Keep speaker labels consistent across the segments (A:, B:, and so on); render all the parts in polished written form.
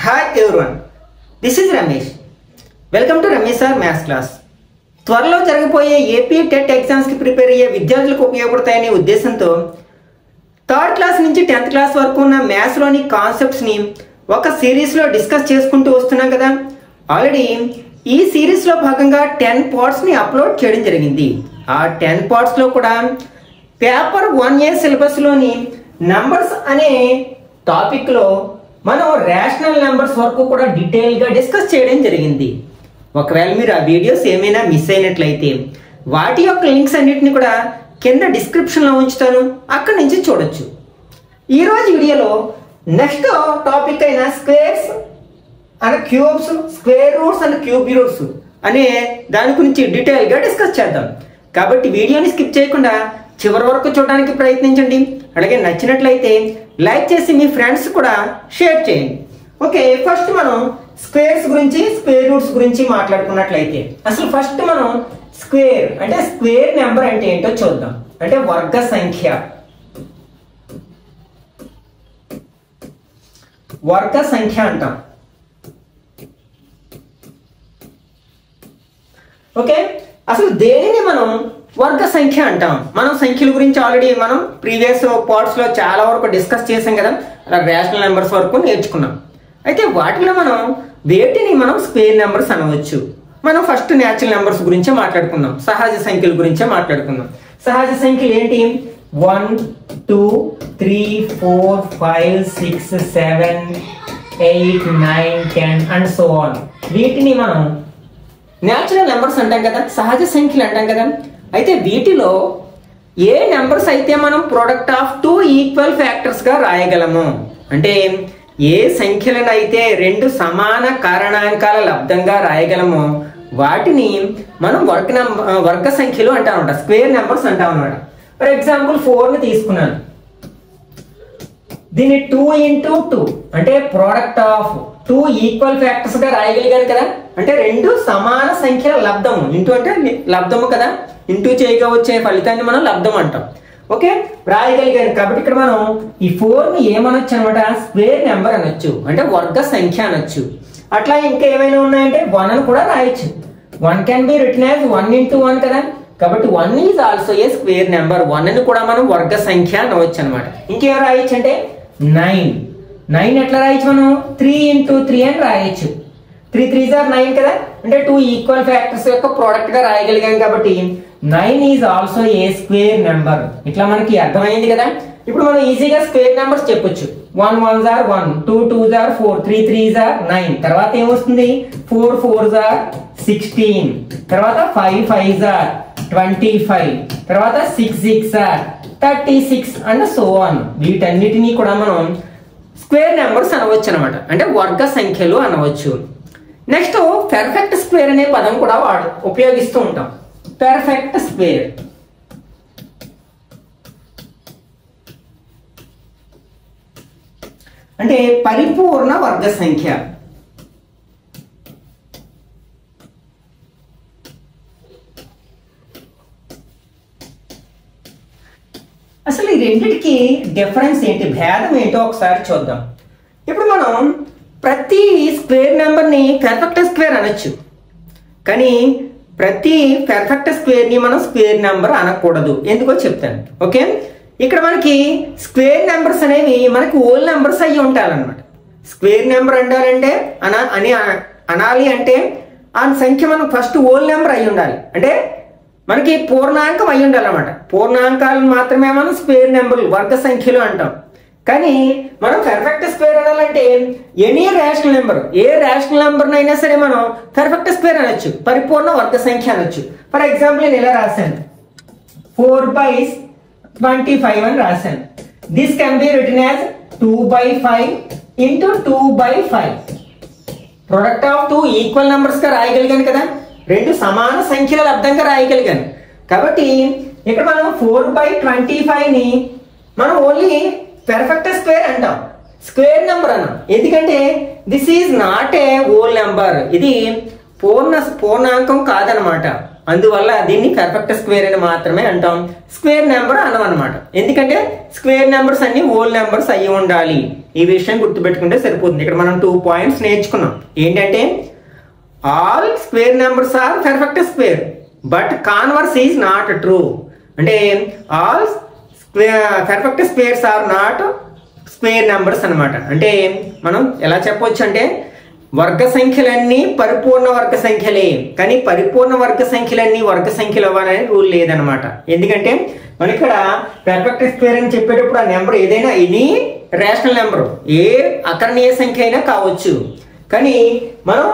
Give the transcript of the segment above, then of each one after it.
A: Hi everyone, this is Ramesh. Welcome to Ramesh Sir Maths class. త్వరలో జరగబోయే AP TET ఎగ్జామ్స్కి prepare అయ్యే విద్యార్థులకు ఉపయోగపడతాయనే ఉద్దేశంతో థర్డ్ క్లాస్ నుంచి 10th క్లాస్ వరకు ఉన్న మ్యాథ్స్లోని కాన్సెప్ట్స్ని ఒక సిరీస్లో డిస్కస్ చేసుకుంటూ వస్తున్నాం కదా. ఆల్రెడీ ఈ సిరీస్లో భాగంగా 10 పార్ట్స్ని అప్లోడ్ చేయడం జరిగింది. ఆ 10 పార్ట్స్లో కూడా పేపర్ 1A సిలబస్లోని నంబర్స్ అనే టాపిక్లో మనం రేషనల్ నెంబర్స్ వరకు కూడా డీటెయిల్గా డిస్కస్ చేయడం జరిగింది. ఒకవేళ మీరు ఆ వీడియోస్ ఏమైనా మిస్ అయినట్లయితే వాటి యొక్క లింక్స్ అన్నిటిని కూడా కింద డిస్క్రిప్షన్లో ఉంచుతాను, అక్కడి నుంచి చూడొచ్చు. ఈరోజు వీడియోలో నెక్స్ట్ టాపిక్ అయిన squares and cubes, square roots and cube roots అనే దాని గురించి డీటెయిల్గా డిస్కస్ చేద్దాం. కాబట్టి వీడియోని స్కిప్ చేయకుండా చివరి వరకు చూడడానికి ప్రయత్నించండి. అలాగే నచ్చినట్లయితే లైక్ చేసి మీ ఫ్రెండ్స్ కూడా షేర్ చేయండి. ఓకే, ఫస్ట్ మనం స్క్వేర్స్ గురించి, స్క్వేర్ రూట్స్ గురించి మాట్లాడుకున్నట్లయితే అసలు ఫస్ట్ మనం స్క్వేర్ అంటే స్క్వేర్ నెంబర్ అంటే ఏంటో చూద్దాం. అంటే వర్గ సంఖ్య. వర్గ సంఖ్య అంటాం. ఓకే, అసలు దేనిని మనం వర్గ సంఖ్య అంటాం. మనం సంఖ్యల గురించి ఆల్రెడీ మనం ప్రీవియస్ పార్ట్స్ లో చాలా వరకు డిస్కస్ చేసాం కదా, అలా రేషనల్ నెంబర్స్ వరకు నేర్చుకున్నాం. అయితే వాటిలో మనం వేటిని మనం స్క్వేర్ నెంబర్స్ అనవచ్చు. మనం ఫస్ట్ న్యాచురల్ నెంబర్స్ గురించే మాట్లాడుకుందాం, సహజ సంఖ్యల గురించే మాట్లాడుకుందాం. సహజ సంఖ్యలు ఏంటి? 1, 2, 3, 4, 5, 6, 7, 8, 9, 10 అండ్ సో ఆన్. వీటిని మనం న్యాచురల్ నెంబర్స్ అంటాం కదా, సహజ సంఖ్యలు అంటాం కదా. అయితే వీటిలో ఏ నెంబర్స్ అయితే మనం ప్రొడక్ట్ ఆఫ్ 2 ఈక్వల్ ఫ్యాక్టర్స్ గా రాయగలము, అంటే ఏ సంఖ్యలను అయితే 2 సమాన కారణాంకాల లబ్ధంగా రాయగలమో వాటిని మనం వర్గ సంఖ్యలు అంటాం అనమాట, స్క్వేర్ నెంబర్స్ అంటాం అనమాట. ఫర్ ఎగ్జాంపుల్ 4ని తీసుకున్నాను, దీన్ని 2 into 2 అంటే ప్రోడక్ట్ ఆఫ్ 2 ఈక్వల్ ఫ్యాక్టర్స్ గా రాయగలిగాను కదా. అంటే 2 సమాన సంఖ్యల లబ్ధము, ఇంటూ అంటే లబ్ధము కదా, ఇంటూ చేయగా వచ్చే ఫలితాన్ని మనం లబ్ధం అంటాం. ఓకే, రాయగలిగాను. కాబట్టి ఇక్కడ మనం ఈ 4ని ఏమనొచ్చు అనమాట, స్క్వేర్ నెంబర్ అనొచ్చు, అంటే వర్గ సంఖ్య అనొచ్చు. అట్లా ఇంకా ఏమైనా ఉన్నాయంటే 1 అని కూడా రాయొచ్చు. 1 can be written as 1 into 1 కదా. కాబట్టి 1 is also a square number. 1 అని కూడా మనం వర్గ సంఖ్య అనవచ్చు అనమాట. ఇంకేం రాయొచ్చు అంటే 9 ఎట్లా రాయొచ్చు మనం? 3 into 3 అని రాయొచ్చు. 3 3s are 9 కదా, అంటే 2 ఈక్వల్ ఫ్యాక్టర్స్ యొక్క ప్రోడక్ట్ గా రాయగలిగాం. కాబట్టి 9 is also a square number. ఇట్లా మనకి అర్థమైంది కదా. ఇప్పుడు మనం ఈజీగా స్క్వేర్ నెంబర్స్ చెప్పొచ్చు. 1 1s are 1, 2 2s are 4, 3 3s are 9. తర్వాత ఏమొస్తుంది? 4 4s are 16, తర్వాత 5 5s are 25, తర్వాత 6 6s are 36 and so on. వీటన్నిటినీ కూడా మనం స్క్వేర్ నెంబర్స్ అనవచ్చు అనమాట, అంటే వర్గ సంఖ్యలు అనవచ్చు. నెక్స్ట్ పెర్ఫెక్ట్ స్క్వేర్ అనే పదం కూడా ఉపయోగిస్తూ ఉంటాం. పెర్ఫెక్ట్ స్క్వేర్ అంటే పరిపూర్ణ వర్గ సంఖ్య. అసలు ఈ రెండిటికి డిఫరెన్స్ ఏంటి, భేదం ఏంటో ఒకసారి చూద్దాం. ఇప్పుడు మనం ప్రతి స్క్వేర్ నెంబర్ని పెర్ఫెక్ట్ స్క్వేర్ అనొచ్చు, కానీ ప్రతి పెర్ఫెక్ట్ స్క్వేర్ని మనం స్క్వేర్ నెంబర్ అనకూడదు. ఎందుకో చెప్తాను. ఓకే, ఇక్కడ మనకి స్క్వేర్ నెంబర్స్ అనేవి మనకి ఓల్ నెంబర్స్ అయ్యి ఉంటాయన్నమాట. స్క్వేర్ నెంబర్ అండాలంటే అనాలి అంటే ఆ సంఖ్య మనం ఫస్ట్ ఓల్ నెంబర్ అయి ఉండాలి, అంటే మనకి పూర్ణాంకం అయి ఉండాలన్నమాట. పూర్ణాంకాలను మాత్రమే మనం స్క్వేర్ నెంబర్లు, వర్గ సంఖ్యలు అంటాం. కానీ మనం పెర్ఫెక్ట్ స్క్వేర్ అనాలంటే ఎనీ రేషనల్ నెంబర్, ఏ రేషనల్ నెంబర్ అయినా సరే మనం పెర్ఫెక్ట్ స్క్వేర్ అనొచ్చు, పరిపూర్ణ వర్గ సంఖ్య అనొచ్చు. ఫర్ ఎగ్జాంపుల్ నేను ఇలా రాశాను, 4/25 అని రాశాను. This can be written as 2/5 into 2/5. Product of 2 equal numbers గా రాయగలిగాను కదా, 2 సమాన సంఖ్యల లబ్ధంగా రాయగలిగాను. కాబట్టి ఇక్కడ మనం 4/25ని మనం ఓన్లీ పెర్ఫెక్ట్ స్క్వేర్ అంటాం, స్క్వేర్ నెంబర్ అన్నాం. ఎందుకంటే this is not a whole number, ఇది పూర్ణాంకం కాదనమాట. అందువల్ల దీన్ని పర్ఫెక్ట్ స్క్వేర్ అని మాత్రమే అంటాం, స్క్వేర్ నెంబర్ అనం అనమాట. ఎందుకంటే స్క్వేర్ నెంబర్స్ అన్ని హోల్ నెంబర్స్ అయ్యి ఉండాలి. ఈ విషయం గుర్తుపెట్టుకుంటే సరిపోతుంది. ఇక్కడ మనం 2 పాయింట్స్ నేర్చుకున్నాం. ఏంటంటే all square numbers are perfect square but converse is not true. అంటే all perfect squares are not square numbers అనమాట. అంటే మనం ఎలా చెప్పవచ్చు అంటే వర్గ సంఖ్యలన్నీ పరిపూర్ణ వర్గ సంఖ్యలే, కానీ పరిపూర్ణ వర్గ సంఖ్యలన్నీ వర్గ సంఖ్యలు అవ్వాలని రూల్ లేదనమాట. ఎందుకంటే మనం ఇక్కడ పర్ఫెక్ట్ స్క్వేర్ అని చెప్పేటప్పుడు ఆ నెంబర్ ఏదైనా ఎనీ రేషనల్ నెంబర్, ఏ అకరణీయ సంఖ్య అయినా కావచ్చు. కానీ మనం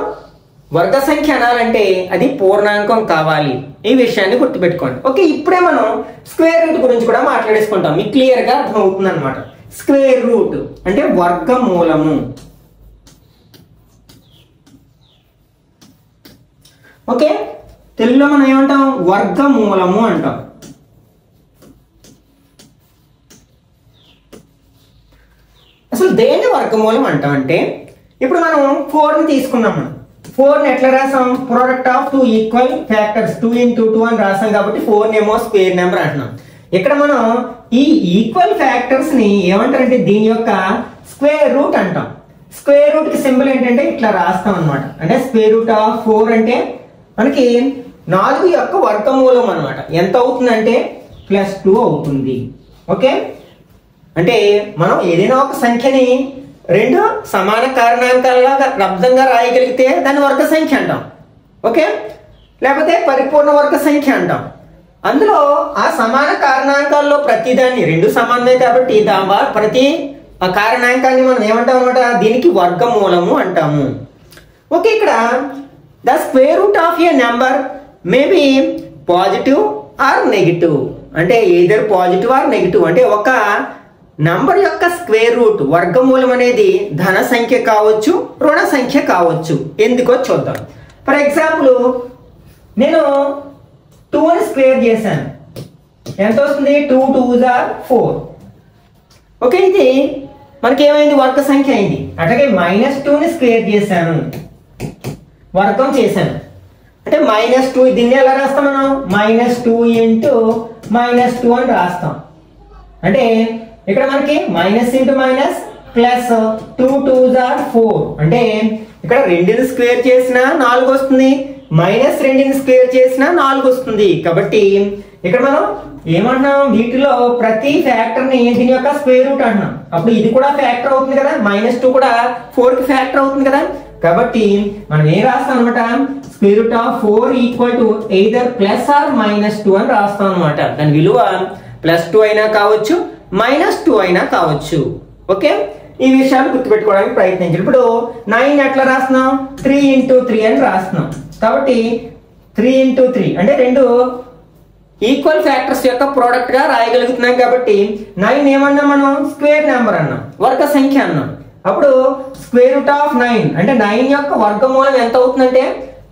A: వర్గ సంఖ్య అనాలంటే అది పూర్ణాంకం కావాలి. ఈ విషయాన్ని గుర్తుపెట్టుకోండి. ఓకే, ఇప్పుడే మనం స్క్వేర్ రూట్ గురించి కూడా మాట్లాడేసుకుంటాం. మీకు క్లియర్గా అర్థమవుతుంది అనమాట. స్క్వేర్ రూట్ అంటే వర్గమూలము. ఓకే, తెలుగులో మనం ఏమంటాం? వర్గమూలము అంటాం. అసలు దేని వర్గమూలం అంటాం అంటే ఇప్పుడు మనం 4ని తీసుకున్నాం. 4ని ఎట్లా రాసాం? ప్రోడక్ట్ ఆఫ్ 2 ఈక్వల్ ఫ్యాక్టర్స్ 2 × 2 అని రాసాం కాబట్టి 4 ఏమో స్క్వేర్ నెంబర్ అంటున్నాం. ఇక్కడ మనం ఈ ఈక్వల్ ఫ్యాక్టర్స్ ని ఏమంటారంటే దీని యొక్క స్క్వేర్ రూట్ అంటాం. స్క్వేర్ రూట్ కి సింబల్ ఏంటంటే ఇట్లా రాస్తాం అనమాట. అంటే స్క్వేర్ రూట్ ఆఫ్ 4 అంటే మనకి 4 యొక్క వర్గమూలం అనమాట. ఎంత అవుతుందంటే +2 అవుతుంది. ఓకే, అంటే మనం ఏదైనా ఒక సంఖ్యని 2 సమాన కారణాంకాలుగా లబ్ధంగా రాయగలిగితే దాన్ని వర్గ సంఖ్య అంటాం. ఓకే, లేకపోతే పరిపూర్ణ వర్గ సంఖ్య అంటాం. అందులో ఆ సమాన కారణాంకాల్లో ప్రతిదాన్ని 2 సమానమే కాబట్టి ప్రతి కారణాంకాన్ని మనం ఏమంటాం అనమాట? దీనికి వర్గమూలము అంటాము. ఓకే, ఇక్కడ the square root of A number may be positive or negative. అంటే ఏదర్ పాజిటివ్ ఆర్ నెగిటివ్. అంటే ఒక నంబర్ యొక్క స్క్వేర్ రూట్ వర్గమూలం అనేది ధన సంఖ్య కావచ్చు, రుణ సంఖ్య కావచ్చు. ఎందుకో చూద్దాం. ఫర్ ఎగ్జాంపుల్ నేను 2ని స్క్వేర్ చేశాను. ఎంత వస్తుంది? 2 × 2 = 4. ఓకే, ఇది మనకి ఏమైంది? వర్గ సంఖ్య అయింది. అట్లాగే -2ని స్క్వేర్ చేశాను, వర్గం చేశాను. అంటే -2 దీన్ని ఎలా రాస్తాం మనం? -2 × -2 అని రాస్తాం. అంటే ఇక్కడ మనకి -(-) 2 × 2 = 4. అంటే ఇక్కడ 2ని స్క్వేర్ చేసినా 4 వస్తుంది, -2ని స్క్వేర్ చేసినా 4 వస్తుంది. కాబట్టి ఇక్కడ మనం ఏమంటున్నాం? వీటిలో ప్రతి ఫ్యాక్టర్ ని దీని యొక్క స్క్వేర్ రూట్ అంటున్నాం. అప్పుడు ఇది కూడా ఫ్యాక్టర్ అవుతుంది కదా, -2 కూడా 4కి ఫ్యాక్టర్ అవుతుంది కదా. కాబట్టి మనం ఏం రాస్తాం అనమాట? Square root of 4 = either +or -2 అని రాస్తాం అనమాట. దాని విలువ +2 అయినా కావచ్చు, -2 అయినా కావచ్చు. ఓకే, ఈ విషయాలు గుర్తుపెట్టుకోవడానికి ప్రయత్నించాలి. ఇప్పుడు 9 ఎట్లా రాస్తున్నాం? 3 × 3 అని రాస్తున్నాం. కాబట్టి 3 × 3 అంటే 2 ఈక్వల్ ఫ్యాక్టర్స్ యొక్క ప్రోడక్ట్ గా రాయగలుగుతున్నాం. కాబట్టి 9 ఏమన్నా మనం? స్క్వేర్ నెంబర్ అన్నాం, వర్గ సంఖ్య అన్నాం. అప్పుడు స్క్వేర్ రూట్ ఆఫ్ 9 అంటే 9 యొక్క వర్గమూలం ఎంత అవుతుందంటే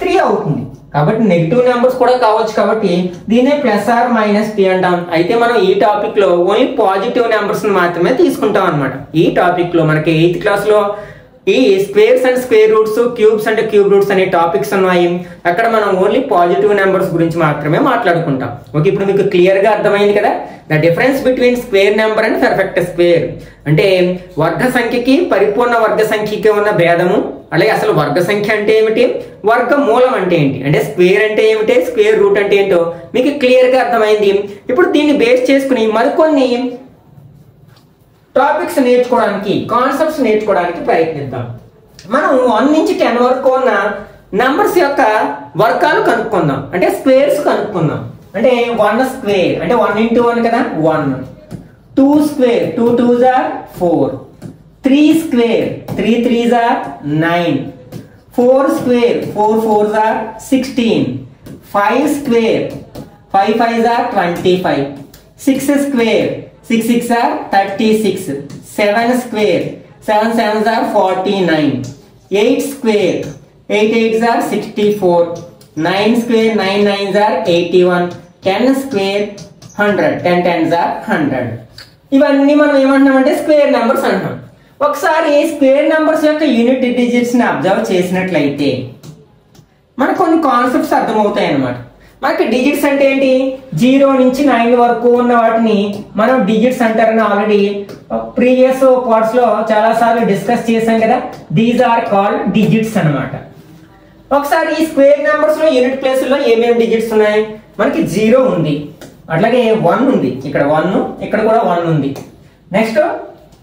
A: 3 అవుతుంది. కాబట్టి నెగిటివ్ నెంబర్స్ కూడా కావచ్చు. కాబట్టి దీనే +or-3 అంటాం. అయితే మనం ఈ టాపిక్ లో ఓన్లీ పాజిటివ్ నెంబర్స్ మాత్రమే తీసుకుంటాం అనమాట. ఈ టాపిక్ లో మనకి 8th క్లాస్ లో ఈ squares and square roots, cubes and cube roots అనే టాపిక్స్ ఉన్నాయి. అక్కడ మనం ఓన్లీ పాజిటివ్ నెంబర్స్ గురించి మాత్రమే మాట్లాడుకుంటాం. ఓకే, ఇప్పుడు మీకు క్లియర్ గా అర్థమైంది కదా the difference between square number and perfect square. అంటే వర్గ సంఖ్యకి పరిపూర్ణ వర్గ సంఖ్యకి ఉన్న భేదము. అలాగే అసలు వర్గ సంఖ్య అంటే ఏమిటి, వర్గమూలం అంటే ఏంటి, అంటే స్క్వేర్ అంటే ఏమిటి, స్క్వేర్ రూట్ అంటే ఏంటో మీకు క్లియర్ గా అర్థమైంది. ఇప్పుడు దీన్ని బేస్ చేసుకుని మరికొన్ని టాపిక్స్ నేర్చుకోవడానికి, కాన్సెప్ట్స్ నేర్చుకోవడానికి ప్రయత్నిద్దాం. మనం 1 నుంచి 10 వరకు ఉన్న నంబర్స్ యొక్క వర్గాలు కనుక్కుందాం. అంటే స్క్వేర్స్ కనుక్కుందాం. అంటే 1 స్క్వేర్ అంటే 1 × 1 కదా 1. 2 square 2 × 2 = 4. 3 square 3 × 3 = 9. 4 square 4 × 4 = 16. 5 square 5 × 5 = 25. 6 square 6 × 6 = 36. 7 square 7 × 7 = 49. 8 square 8 × 8 = 64. 9 square 9 × 9 = 81. 10 square 100. 10 × 10 = 100. ఇవన్నీ మనం ఏమంటున్నామంటే స్క్వేర్ నెంబర్స్ అంటున్నాం. ఒకసారి స్క్వేర్ నెంబర్స్ యొక్క యూనిట్ డిజిట్స్ ని అబ్జర్వ్ చేసినట్లయితే మనకు కొన్ని కాన్సెప్ట్స్ అర్థమవుతాయి అన్నమాట. మనకి డిజిట్స్ అంటే ఏంటి, 0 నుంచి 9 వరకు ఉన్న వాటిని మనం డిజిట్స్ అంటారని ఆల్రెడీ ప్రీవియస్ పార్ట్స్ లో చాలా సార్లు డిస్కస్ చేశాం కదా. దీస్ ఆర్ కాల్డ్ డిజిట్స్ అన్నమాట. ఒకసారి ఈ స్క్వేర్ నెంబర్స్ లో యూనిట్ ప్లేస్ లో ఏమేమి డిజిట్స్ ఉన్నాయి, మనకి 0 ఉంది, అట్లాగే 1 ఉంది, ఇక్కడ 1, ఇక్కడ కూడా 1 ఉంది. నెక్స్ట్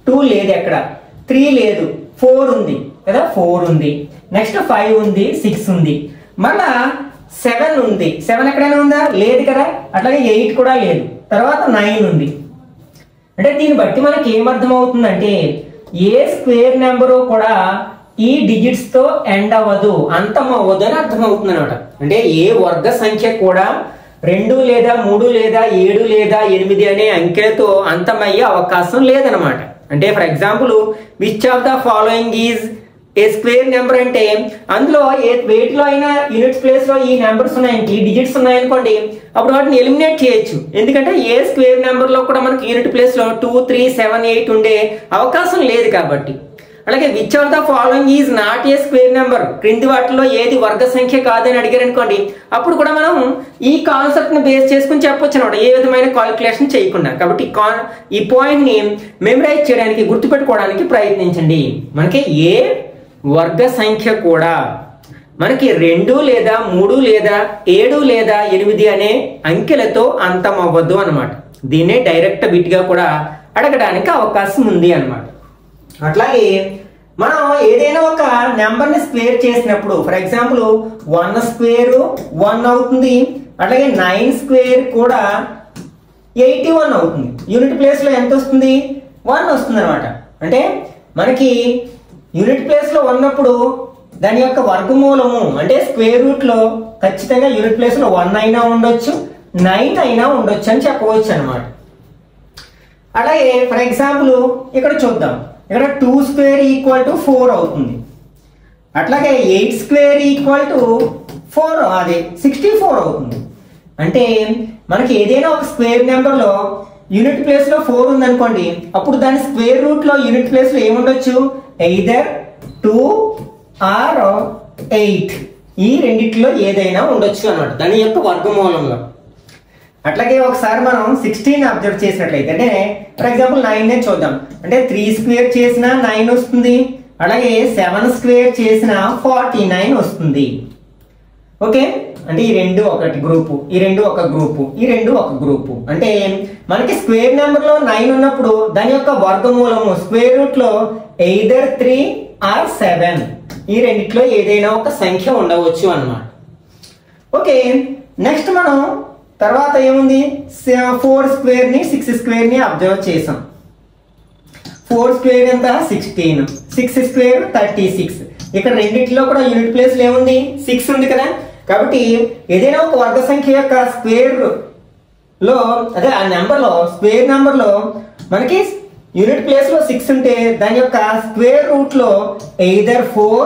A: 2 లేదు, ఎక్కడ 3 లేదు, 4 ఉంది కదా, 4 ఉంది. నెక్స్ట్ 5 ఉంది, 6 ఉంది, మళ్ళా 7 ఉంది. 7 ఎక్కడైనా ఉందా, లేదు కదా. అట్లాగే 8 కూడా లేదు. తర్వాత 9 ఉంది. అంటే దీన్ని బట్టి మనకి ఏమర్థం అవుతుందంటే ఏ స్క్వేర్ నెంబరు కూడా ఈ డిజిట్స్ తో ఎండ్ అవ్వదు, అంతం అవ్వదు అని అర్థం అవుతుంది అనమాట. అంటే ఏ వర్గ సంఖ్య కూడా 2 లేదా 3 లేదా 7 లేదా 8 అనే అంకెలతో అంతమయ్యే అవకాశం లేదనమాట. అంటే for example which of the following is a square number అంటే అందులో వేటిలో అయినా యూనిట్స్ ప్లేస్ లో ఈ నెంబర్స్ ఉన్నాయండి, ఈ డిజిట్స్ ఉన్నాయనుకోండి, అప్పుడు వాటిని ఎలిమినేట్ చేయొచ్చు. ఎందుకంటే ఏ స్క్వేర్ నెంబర్ లో కూడా మనకి యూనిట్ ప్లేస్ లో 2, 3, 7, 8 ఉండే అవకాశం లేదు కాబట్టి. అలాగే which of the following is not A square number, క్రింది వాటిలో ఏది వర్గ సంఖ్య కాదని అడిగారు అనుకోండి, అప్పుడు కూడా మనం ఈ కాన్సెప్ట్ ని బేస్ చేసుకుని చెప్పొచ్చు అనమాట, ఏ విధమైన క్యాలిక్యులేషన్ చేయకుండా. కాబట్టి ఈ పాయింట్ ని మెమరైజ్ చేయడానికి, గుర్తుపెట్టుకోవడానికి ప్రయత్నించండి. మనకి ఏ వర్గ సంఖ్య కూడా మనకి 2 లేదా 3 లేదా 7 లేదా 8 అనే అంకెలతో అంతం అవ్వదు అనమాట. దీన్నే డైరెక్ట్ బిట్ గా కూడా అడగడానికి అవకాశం ఉంది అనమాట. అట్లాగే మనం ఏదైనా ఒక నెంబర్ ని స్క్వేర్ చేసినప్పుడు, ఫర్ ఎగ్జాంపుల్ 1 స్క్వేర్ 1 అవుతుంది, అట్లాగే 9 స్క్వేర్ కూడా 81 అవుతుంది. యూనిట్ ప్లేస్ లో ఎంత వస్తుంది, 1 వస్తుంది అనమాట. అంటే మనకి యూనిట్ ప్లేస్ లో ఉన్నప్పుడు దాని యొక్క వర్గమూలము అంటే స్క్వేర్ రూట్ లో ఖచ్చితంగా యూనిట్ ప్లేస్ లో 1 అయినా ఉండొచ్చు, 9 అయినా ఉండొచ్చు అని చెప్పవచ్చు అనమాట. అలాగే ఫర్ ఎగ్జాంపుల్ ఇక్కడ చూద్దాం, ఇక్కడ 2 స్క్వేర్ ఈక్వల్ టు 4 అవుతుంది, అట్లాగే 8 స్క్వేర్ ఈక్వల్ టు 4 అది 64 అవుతుంది. అంటే మనకి ఏదైనా ఒక స్క్వేర్ నెంబర్ లో యూనిట్ ప్లేస్ లో 4 ఉందనుకోండి, అప్పుడు దాని స్క్వేర్ రూట్ లో యూనిట్ ప్లేస్ లో ఏముండొచ్చు, ఎయిదర్ 2 ఆర్ 8, ఈ రెండిట్లో ఏదైనా ఉండొచ్చు అన్నమాట దాని యొక్క వర్గమూలంలో. అట్లాగే ఒకసారి మనం 16 అబ్జర్వ్ చేసినట్లయితే, అంటే ఫర్ ఎగ్జాంపుల్ 9 చూద్దాం, అంటే 3 స్క్వేర్ చేసినా 9 వస్తుంది, అలాగే 7 స్క్వేర్ చేసినా 49 వస్తుంది. ఓకే, అంటే ఈ రెండు ఒకటి గ్రూపు, ఈ రెండు ఒక గ్రూపు, ఈ రెండు ఒక గ్రూపు. అంటే మనకి స్క్వేర్ నెంబర్ లో 9 ఉన్నప్పుడు దాని యొక్క వర్గమూలము స్క్వేర్ రూట్ లో ఎయిదర్ 3 ఆర్ 7, ఈ రెండిట్లో ఏదైనా ఒక సంఖ్య ఉండవచ్చు అన్నమాట. ఓకే, నెక్స్ట్ మనం తర్వాత ఏముంది, 4 స్క్వేర్ ని 6 స్క్వేర్ ని అబ్జర్వ్ చేసాం. 4 స్క్వేర్ ఎంత, 16, 6 స్క్వేర్ 36. ఇక్కడ రెండిట్లో కూడా యూనిట్ ప్లేస్ లో ఏముంది, 6 ఉంది కదా. కాబట్టి ఏదైనా ఒక వర్గ సంఖ్య యొక్క స్క్వేర్ లో, అదే ఆ నెంబర్ లో స్క్వేర్ నెంబర్ లో మనకి యూనిట్ ప్లేస్ లో 6 ఉంటే దాని యొక్క స్క్వేర్ రూట్ లో ఎయిదర్ 4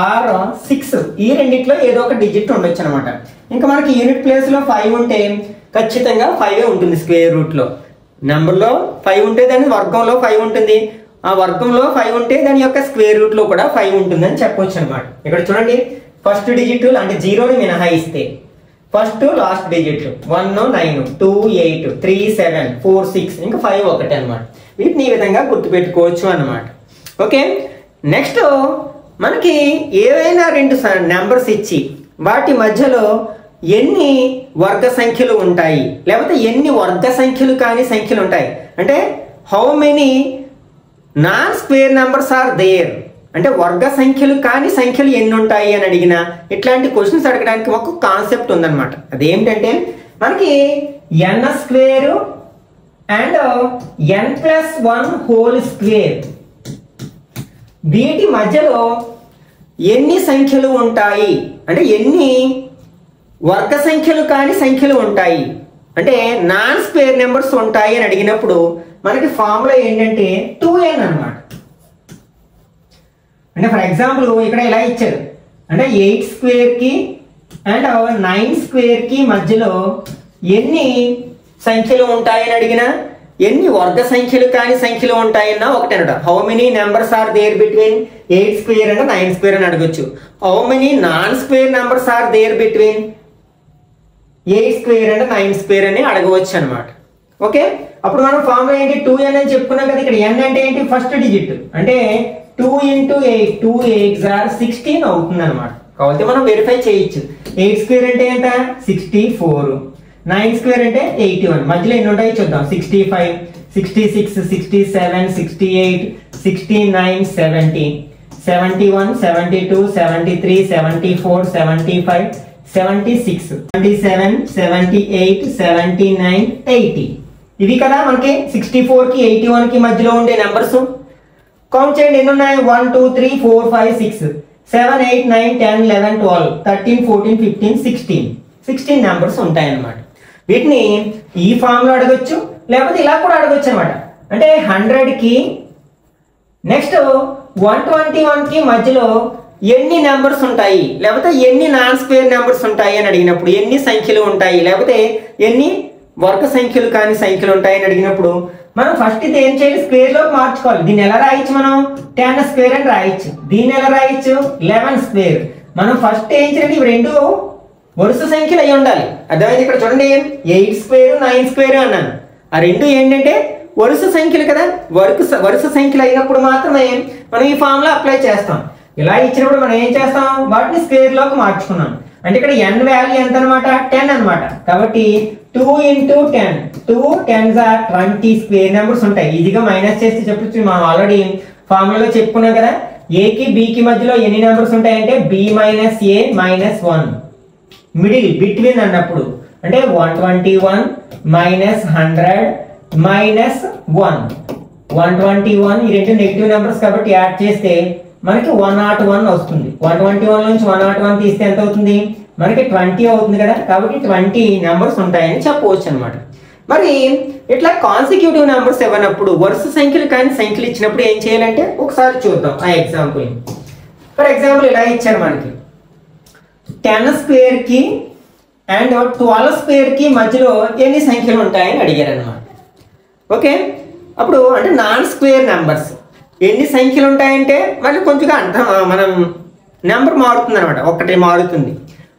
A: ఆర్ 6, ఈ రెండిట్లో ఏదో ఒక డిజిట్ ఉండొచ్చు అనమాట. ఇంకా మనకి యూనిట్ ప్లేస్ లో 5 ఉంటే ఖచ్చితంగా 5 ఉంటుంది. స్క్వేర్ రూట్ లో నెంబర్ లో 5 ఉంటే దాని వర్గంలో 5 ఉంటుంది, ఆ వర్గంలో 5 ఉంటే దాని యొక్క స్క్వేర్ రూట్ లో కూడా 5 ఉంటుంది అని చెప్పవచ్చు అనమాట. ఇక్కడ చూడండి, ఫస్ట్ డిజిట్ అంటే 0ని మినహాయిస్తే ఫస్ట్ లాస్ట్ డిజిట్ 1 9 2 8 3 7 4 6 ఇంకా 5 ఒకటి అనమాట. వీటిని ఈ విధంగా గుర్తుపెట్టుకోవచ్చు అన్నమాట. ఓకే, నెక్స్ట్ మనకి ఏవైనా 2 నెంబర్స్ ఇచ్చి వాటి మధ్యలో ఎన్ని వర్గ సంఖ్యలు ఉంటాయి, లేకపోతే ఎన్ని వర్గ సంఖ్యలు కాని సంఖ్యలు ఉంటాయి, అంటే how many non square numbers are there, అంటే వర్గ సంఖ్యలు కాని సంఖ్యలు ఎన్ని ఉంటాయి అని అడిగిన ఇట్లాంటి క్వశ్చన్స్ అడగడానికి ఒక కాన్సెప్ట్ ఉందన్నమాట. అదేంటంటే మనకి n square and n+1 whole square, వీటి మధ్యలో ఎన్ని సంఖ్యలు ఉంటాయి, అంటే ఎన్ని వర్గ సంఖ్యలు కాని సంఖ్యలు ఉంటాయి, అంటే నాన్ స్క్వేర్ నెంబర్స్ ఉంటాయి అని అడిగినప్పుడు మనకి ఫార్ములా ఏంటంటే 2n అన్నమాట. అంటే ఫర్ ఎగ్జాంపుల్ ఇక్కడ ఇలా ఇచ్చారు, అంటే 8 స్క్వేర్ కి అండ్ 9 స్క్వేర్ కి మధ్యలో ఎన్ని సంఖ్యలు ఉంటాయని అడిగినా, ఎన్ని వర్గ సంఖ్యలు కాని సంఖ్యలు ఉంటాయన్నా ఒకటే అనమాట. How many numbers are there between 8 square and 9 square అని అడగొచ్చు. How many non square numbers are there between 8 square అంటే 9 స్క్వేర్ అని అడగవచ్చు అనమాట. ఓకే, అప్పుడు మనం ఫార్ములా ఏంటి 2n అని చెప్పుకున్నాం కదా. ఇక్కడ n అంటే ఏంటి ఫస్ట్ డిజిట్ అంటే 2 × 8 2 8s are 16 అవుతుంది అనమాట. కాబట్టి మనం వెరిఫై చేయొచ్చు. 8 స్క్వేర్ అంటే ఎంత 64, 9 స్క్వేర్ అంటే 81, మధ్యలో ఎన్ని ఉంటాయో చూద్దాం. 65 66 67 68 69 70 71 72 73 74 75 76 77 78 79 80 ఇవి కదా మనకి 64 కి 81 కి మధ్యలో ఉండే నెంబర్స్. కౌంట్ చేయండి ఎన్ని ఉన్నాయి. 1 2 3 4 5 6 7 8 9 10 11 12 13 14 15 16 నెంబర్స్ ఉంటాయి అన్నమాట. వీటిని ఈ ఫామ్ లో అడగొచ్చు, లేకపోతే ఇలా కూడా అడగొచ్చు అనమాట. అంటే 100 కి నెక్స్ట్ 121 కి మధ్యలో ఎన్ని నెంబర్స్ ఉంటాయి, లేకపోతే ఎన్ని నాన్ స్క్వేర్ నెంబర్స్ ఉంటాయి అని అడిగినప్పుడు, ఎన్ని సంఖ్యలు ఉంటాయి, లేకపోతే ఎన్ని వర్గ సంఖ్యలు కాని సంఖ్యలు ఉంటాయి అని అడిగినప్పుడు మనం ఫస్ట్ ఇది ఏం చేయాలి, స్క్వేర్ లోకి మార్చుకోవాలి. దీన్ని ఎలా రాయొచ్చు మనం 10 స్క్వేర్ అని రాయొచ్చు. దీన్ని ఎలా రాయొచ్చు 11 స్క్వేర్. మనం ఫస్ట్ ఏం చేయాలి, ఇవి రెండు వరుస సంఖ్యలు అయి ఉండాలి. అర్థమైంది. ఇక్కడ చూడండి 8 స్క్వేర్ 9 స్క్వేర్ అన్నాను. ఆ రెండు ఏంటంటే వరుస సంఖ్యలు కదా. వరుస సంఖ్యలు అయినప్పుడు మాత్రమే మనం ఈ ఫార్ములా అప్లై చేస్తాం. ఇలా ఇచ్చినప్పుడు మనం ఏం చేస్తాం, వాటిని స్క్వేర్ లోకి మార్చుకున్నాం. అంటే ఇక్కడ n వాల్యూ ఎంత అనమాట 10 అనమాట. కాబట్టి 2 × 10 2 10s are 20 స్క్వేర్ నెంబర్స్ ఉంటాయి. ఈజీగా మైనస్ చేస్తే చెప్పచ్చు. మనం ఆల్రెడీ ఫార్ములాలో చెప్పుకున్నాం కదా. a కి b కి మధ్యలో ఎన్ని నెంబర్స్ ఉంటాయంటే b - a - 1 మిడిల్ బిట్వీన్ అన్నప్పుడు అంటే 121 - 100 - 1 121 ఈ రెండు నెగిటివ్ నెంబర్స్ కాబట్టి యాడ్ చేస్తే మనకి 101 వస్తుంది. 121 నుంచి 101 తీస్తే ఎంత అవుతుంది, మనకి 20 అవుతుంది కదా. కాబట్టి 20 నెంబర్స్ ఉంటాయని చెప్పవచ్చు అనమాట. మరి ఇట్లా కాన్సిక్యూటివ్ నెంబర్స్ ఇవ్వనప్పుడు, వరుస సంఖ్యలు కానీ సంఖ్యలు ఇచ్చినప్పుడు ఏం చేయాలంటే ఒకసారి చూద్దాం ఆ ఎగ్జాంపుల్. ఫర్ ఎగ్జాంపుల్ ఇలా ఇచ్చారు మనకి 10 స్క్వేర్ కి అండ్ 12 స్క్వేర్ కి మధ్యలో ఎన్ని సంఖ్యలు ఉంటాయని అడిగారు అనమాట. ఓకే, అప్పుడు అంటే నాన్ స్క్వేర్ నెంబర్స్ ఎన్ని సంఖ్యలు ఉంటాయంటే మళ్ళీ కొంచెంగా అర్థం మనం నెంబర్ మారుతుంది అనమాట, ఒకటి మారుతుంది.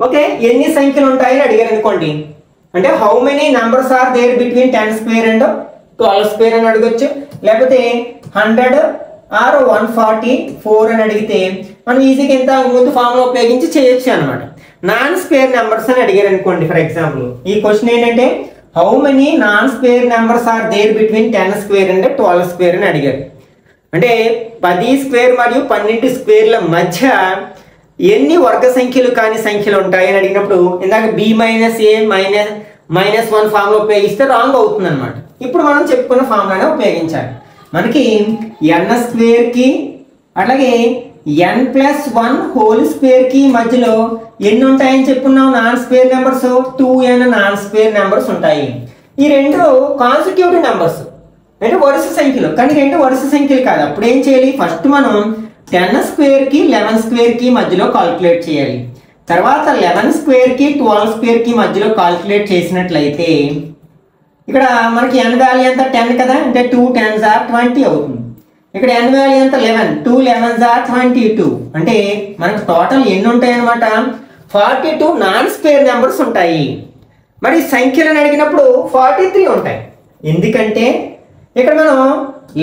A: ఓకే, ఎన్ని సంఖ్యలు ఉంటాయని అడిగారు అనుకోండి. అంటే how many numbers are there between 10 square and 12 square అని అడగొచ్చు, లేకపోతే 100 ఆర్ 144 అని అడిగితే మనం ఈజీగా ఇంత ముందు ఫార్ములా ఉపయోగించి చేయొచ్చు అనమాట. నాన్ స్క్వేర్ నెంబర్స్ అని అడిగారు అనుకోండి. ఫర్ ఎగ్జాంపుల్ ఈ క్వశ్చన్ ఏంటంటే how many non square numbers are there between 10 square and 12 square అని అడిగారు. అంటే 10 స్క్వేర్ మరియు 12 స్క్వేర్ల మధ్య ఎన్ని వర్గ సంఖ్యలు కాని సంఖ్యలు ఉంటాయని అడిగినప్పుడు ఇందాక b - a - 1 ఫార్ములా ఉపయోగిస్తే రాంగ్ అవుతుంది అనమాట. ఇప్పుడు మనం చెప్పుకున్న ఫార్ములానే ఉపయోగించాలి. మనకి n స్క్వేర్ కి అట్లాగే n+1 హోల్ స్క్వేర్ కి మధ్యలో ఎన్ని ఉంటాయని చెప్పుకున్నాం non square numbers 2n non square numbers ఉంటాయి. ఈ రెండు కాన్సిక్యూటివ్ నెంబర్స్ అంటే వరుస సంఖ్యలు, కానీ రెండు వరుస సంఖ్యలు కాదు. అప్పుడు ఏం చేయాలి, ఫస్ట్ మనం 10 స్క్వేర్ కి 11 స్క్వేర్ కి మధ్యలో కాల్కులేట్ చేయాలి. తర్వాత 11 స్క్వేర్ కి 12 స్క్వేర్ కి మధ్యలో కాల్కులేట్ చేసినట్లయితే ఇక్కడ మనకి n వాల్యూ ఎంత 10 కదా, అంటే 2 10s are 20 అవుతుంది. ఇక్కడ n వాల్యూ ఎంత 11 2 11s are 22. అంటే మనకు టోటల్ ఎన్ని ఉంటాయి అనమాట 42 నాన్ స్క్వేర్ నెంబర్స్ ఉంటాయి. మరి సంఖ్యలను అడిగినప్పుడు 43 ఉంటాయి. ఎందుకంటే ఇక్కడ మనం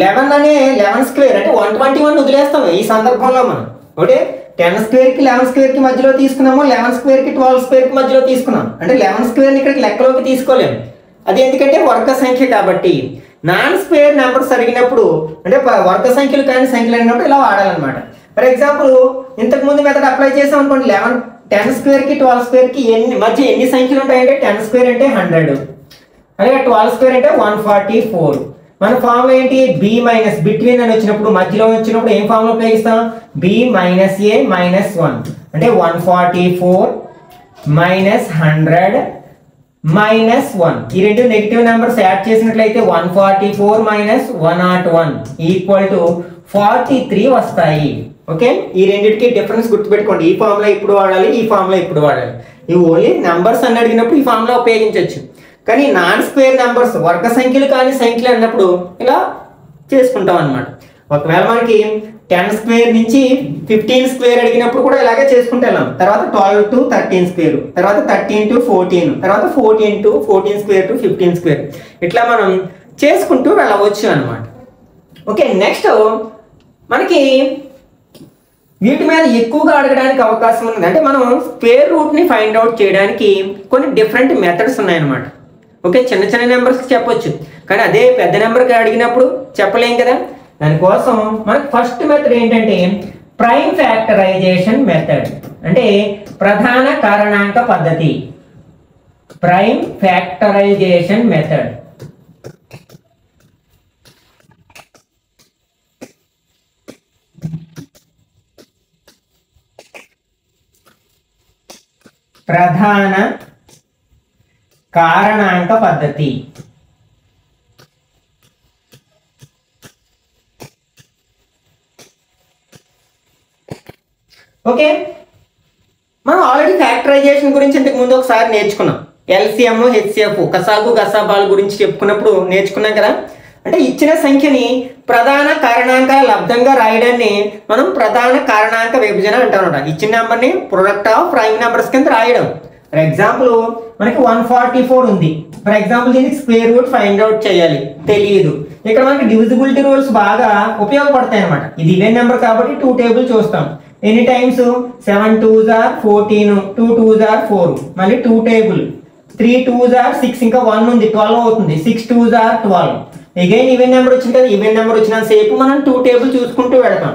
A: 11 అనే 11 స్క్వేర్ అంటే 121 వదిలేస్తాం ఈ సందర్భంలో. మనం ఓకే 10 స్క్వేర్ కి 11 స్క్వేర్ కి మధ్యలో తీసుకున్నాము, 11 స్క్వేర్ కి 12 స్క్వేర్ కి మధ్యలో తీసుకున్నాం. అంటే 11 స్క్వేర్ ని ఇక్కడికి లెక్కలోకి తీసుకోలేము, అది ఎందుకంటే వర్గ సంఖ్య కాబట్టి. నాన్ స్క్వేర్ నెంబర్స్ అడిగినప్పుడు అంటే వర్గ సంఖ్యలు కాని సంఖ్యలు అడిగినప్పుడు ఇలా వాడాలన్నమాట. ఫర్ ఎగ్జాంపుల్ ఇంతకు ముందు మెథడ్ అప్లై చేసాం అనుకోండి. 10 స్క్వేర్ కి 12 స్క్వేర్ కి మధ్య ఎన్ని సంఖ్యలు ఉంటాయంటే 10 స్క్వేర్ అంటే 100, అలాగే 12 స్క్వేర్ అంటే 144. మన ఫార్ములా ఏంటి b - బిట్వీన్ అని వచ్చినప్పుడు మధ్యలో వచ్చినప్పుడు ఏం ఫార్ములా ఉపయోగిస్తాం b - a - 1 అంటే 144 - 100 - 1. ఈ రెండు నెగిటివ్ నెంబర్స్ యాడ్ చేసినట్లయితే 144 - 101 = 43 వస్తాయి. ఓకే, ఈ రెండింటికి డిఫరెన్స్ గుర్తుపెట్టుకోండి. ఈ ఫార్ములా ఇప్పుడు వాడాలి, ఈ ఫార్ములా ఇప్పుడు వాడాలి. ఇవి ఓన్లీ నెంబర్స్ అని అడిగినప్పుడు ఈ ఫార్ములా ఉపయోగించవచ్చు. కానీ నాన్ స్క్వేర్ నెంబర్స్ వర్గ సంఖ్యలు కానీ సంఖ్యలు అన్నప్పుడు ఇలా చేసుకుంటాం అనమాట. ఒకవేళ మనకి 10 స్క్వేర్ నుంచి 15 స్క్వేర్ అడిగినప్పుడు కూడా ఇలాగే చేసుకుంటూ వెళ్ళాం. తర్వాత 12 to 13 స్క్వేర్, తర్వాత 13 to 14, తర్వాత 14 to 14 స్క్వేర్ టు 15 స్క్వేర్, ఇట్లా మనం చేసుకుంటూ వెళ్ళవచ్చు అనమాట. ఓకే, నెక్స్ట్ మనకి వీటి మీద ఎక్కువగా అడగడానికి అవకాశం ఉంది. అంటే మనం స్క్వేర్ రూట్ని ఫైండ్ అవుట్ చేయడానికి కొన్ని డిఫరెంట్ మెథడ్స్ ఉన్నాయన్నమాట. ఓకే, చిన్న చిన్న నెంబర్స్కి చెప్పొచ్చు, కానీ అదే పెద్ద నెంబర్కి అడిగినప్పుడు చెప్పలేం కదా. దానికోసం మనకి ఫస్ట్ మెథడ్ ఏంటంటే ప్రైమ్ ఫ్యాక్టరైజేషన్ మెథడ్, అంటే ప్రధాన కారణాంక పద్ధతి. Prime factorisation method. ప్రధాన కారణాంక పద్ధతి. ఓకే, మనం ఆల్రెడీ ఫ్యాక్టరైజేషన్ గురించి ఇంతకు ముందు ఒకసారి నేర్చుకున్నాం. ఎల్సిఎం, హెచ్సిఎఫ్, కసాగు గసాబాల గురించి చెప్పుకున్నప్పుడు నేర్చుకున్నాం కదా. అంటే ఇచ్చిన సంఖ్యని ప్రధాన కారణాంకాల లబ్ధంగా రాయడాన్ని మనం ప్రధాన కారణాంక విభజన అంటాం అన్నమాట. ఇచ్చిన నెంబర్ని ప్రొడక్ట్ ఆఫ్ ప్రైమ్ నెంబర్స్ కింద రాయడం. ఫర్ ఎగ్జాంపుల్ మనకి 144 ఉంది. ఫర్ ఎగ్జాంపుల్ దీనికి స్క్వేర్ రూట్ ఫైండ్ అవుట్ చేయాలి, తెలియదు. ఇక్కడ మనకి డివిజిబిలిటీ రూల్స్ బాగా ఉపయోగపడతాయి అనమాట. ఇది ఈవెన్ నెంబర్ కాబట్టి 2 టేబుల్ చూస్తాం. ఎన్ని times? 7 2s are 14, 2 2s are 4, మళ్ళీ 2 టేబుల్, 3 2s are 6, ఇంకా 1 ఉంది 12 అవుతుంది, 6 2s are 12. Again even number వచ్చింది కదా, ఈవెన్ నెంబర్ వచ్చిన సేపు మనం 2 టేబుల్ చూసుకుంటూ వెళ్తాం.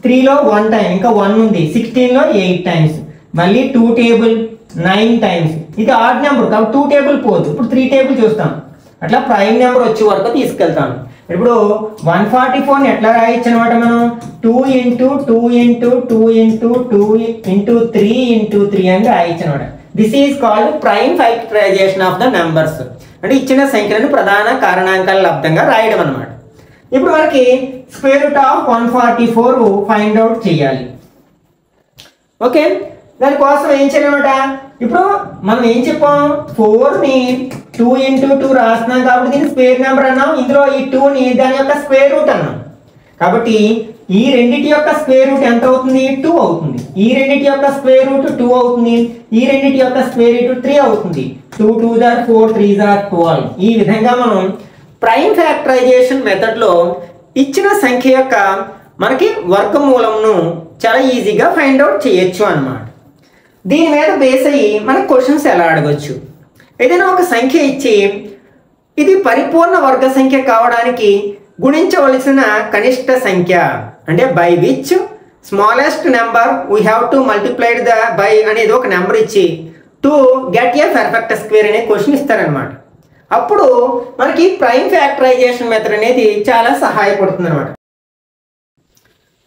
A: 3లో 1 టైం, ఇంకా 1 ఉంది, 16లో 8 టైమ్స్, మళ్ళీ 2 టేబుల్ 9 టైమ్స్. ఇది ఆడ్ నెంబర్ కాబట్టి 2 టేబుల్ పోదు, ఇప్పుడు 3 టేబుల్ చూస్తాం. అట్లా ప్రైమ్ నెంబర్ వచ్చే వరకు తీసుకెళ్తాం. ఇప్పుడు 144ని ఎట్లా రాయొచ్చు అనమాట, మనం 2 into 2 into 2 into 2 into 3 into 3 అని రాయొచ్చు అనమాట. This is called prime factorisation of the numbers. అంటే ఇచ్చిన సంఖ్యలను ప్రధాన కారణాంకాల లబ్ధంగా రాయడం అనమాట. ఇప్పుడు మనకి square root of 144 find out చేయాలి. ఓకే, దానికోసం ఏం చేయాలన్నమాట, ఇప్పుడు మనం ఏం చెప్పాం, 4ని 2 into 2 రాస్తున్నాం కాబట్టి దీన్ని స్క్వేర్ నెంబర్ అన్నాం. ఇందులో ఈ 2ని దాని యొక్క స్క్వేర్ రూట్ అన్నాం కాబట్టి ఈ రెండింటి యొక్క స్క్వేర్ రూట్ ఎంత అవుతుంది? 2 అవుతుంది. ఈ రెండింటి యొక్క స్క్వేర్ రూట్ 2 అవుతుంది. ఈ రెండింటి యొక్క స్క్వేర్ రూట్ 3 అవుతుంది. 2 2s are 4, 3s are 12. ఈ విధంగా మనం ప్రైమ్ ఫ్యాక్టరైజేషన్ మెథడ్లో ఇచ్చిన సంఖ్య యొక్క మనకి వర్గమూలంను చాలా ఈజీగా ఫైండ్ అవుట్ చేయొచ్చు అన్నమాట. దీని మీద బేస్ అయ్యి మనకు క్వశ్చన్స్ ఎలా అడగొచ్చు, ఏదైనా ఒక సంఖ్య ఇచ్చి ఇది పరిపూర్ణ వర్గ సంఖ్య కావడానికి గుణించవలసిన కనిష్ట సంఖ్య, అంటే by which smallest number we have to multiplied the by అనేది ఒక నెంబర్ ఇచ్చి to get a perfect square అనే క్వశ్చన్ ఇస్తారనమాట. అప్పుడు మనకి ప్రైమ్ ఫ్యాక్టరైజేషన్ మెథడ్ అనేది చాలా సహాయపడుతుంది అనమాట.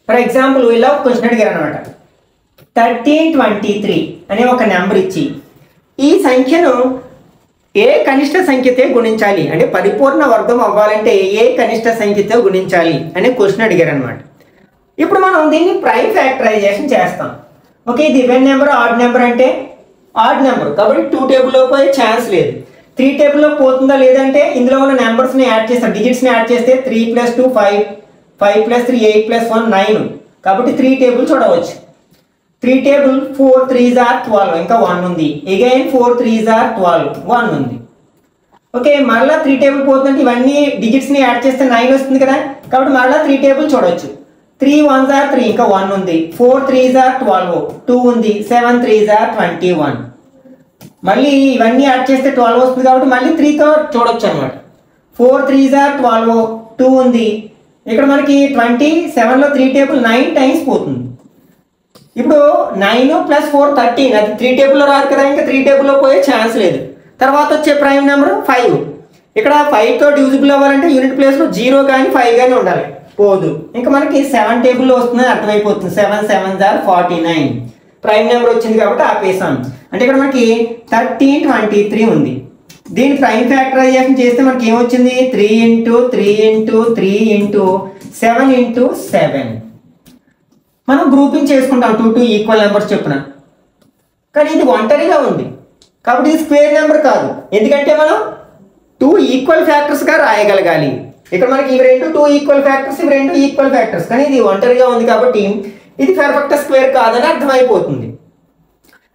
A: ఫర్ ఎగ్జాంపుల్ ఇలా ఒక క్వశ్చన్ అడిగారు అనమాట. 1323 అనే ఒక నెంబర్ ఇచ్చి ఈ సంఖ్యను ఏ కనిష్ట సంఖ్యతో గుణించాలి, అంటే పరిపూర్ణ వర్గం అవ్వాలంటే ఏ కనిష్ట సంఖ్యతో గుణించాలి అనే క్వశ్చన్ అడిగారు అనమాట. ఇప్పుడు మనం దీన్ని ప్రైమ్ ఫ్యాక్టరైజేషన్ చేస్తాం. ఓకే, ఇది ఈవెన్ నెంబర్, ఆడ్ నెంబర్ అంటే ఆడ్ నెంబర్ కాబట్టి 2 టేబుల్లో పోయే ఛాన్స్ లేదు. 3 టేబుల్లో పోతుందా లేదంటే ఇందులో ఉన్న నెంబర్స్ని యాడ్ చేస్తాం, డిజిట్స్ని యాడ్ చేస్తే 3 + 2 5, 5 + 3 8 + 1 9 కాబట్టి 3 టేబుల్ చూడవచ్చు. 3 టేబుల్ 4 3s are 12, ఇంకా 1 ఉంది. అగైన్ 4 3s are 12, 1 ఉంది. ఓకే, మరలా 3 టేబుల్ పోతుందంటే ఇవన్నీ డిజిట్స్ని యాడ్ చేస్తే 9 వస్తుంది కదా, కాబట్టి మరలా 3 టేబుల్ చూడవచ్చు. 3 1s are 3, ఇంకా 1 ఉంది. 4 3s are 12, 2 ఉంది. 7 3s are 21. మళ్ళీ ఇవన్నీ యాడ్ చేస్తే 12 వస్తుంది కాబట్టి మళ్ళీ 3తో చూడొచ్చు అనమాట. 4 3s are 12, 2 ఉంది. ఇక్కడ మనకి 27లో 3 టేబుల్ 9 టైమ్స్ పోతుంది. ఇప్పుడు 9 + 4 13, అది 3 టేబుల్లో రాదు కదా, ఇంకా 3 టేబుల్లో పోయే ఛాన్స్ లేదు. తర్వాత వచ్చే ప్రైమ్ నెంబర్ 5. ఇక్కడ 5తో డివిజిబుల్ అవ్వాలంటే యూనిట్ ప్లేస్లో 0 కానీ 5 కానీ ఉండాలి, పోదు. ఇంకా మనకి 7 టేబుల్లో వస్తుందని అర్థమైపోతుంది. 7 7s are 49 ప్రైమ్ నెంబర్ వచ్చింది కాబట్టి ఆపేసాం. అంటే ఇక్కడ మనకి 1323 ఉంది. దీని ప్రైమ్ ఫ్యాక్టరైజేషన్ చేస్తే మనకి ఏమొచ్చింది? 3 × 3 × 3 × 7 × 7. మనం గ్రూపింగ్ చేసుకుంటాం 2 2 ఈక్వల్ నెంబర్స్ చెప్పున, కానీ ఇది ఒంటరిగా ఉంది కాబట్టి ఇది స్క్వేర్ నెంబర్ కాదు. ఎందుకంటే మనం 2 ఈక్వల్ ఫ్యాక్టర్స్గా రాయగలగాలి. ఇక్కడ మనకి ఇవి రెండు 2 ఈక్వల్ ఫ్యాక్టర్స్, ఇవి రెండు ఈక్వల్ ఫ్యాక్టర్స్, కానీ ఇది ఒంటరిగా ఉంది కాబట్టి ఇది పర్ఫెక్ట్ స్క్వేర్ కాదని అర్థమైపోతుంది.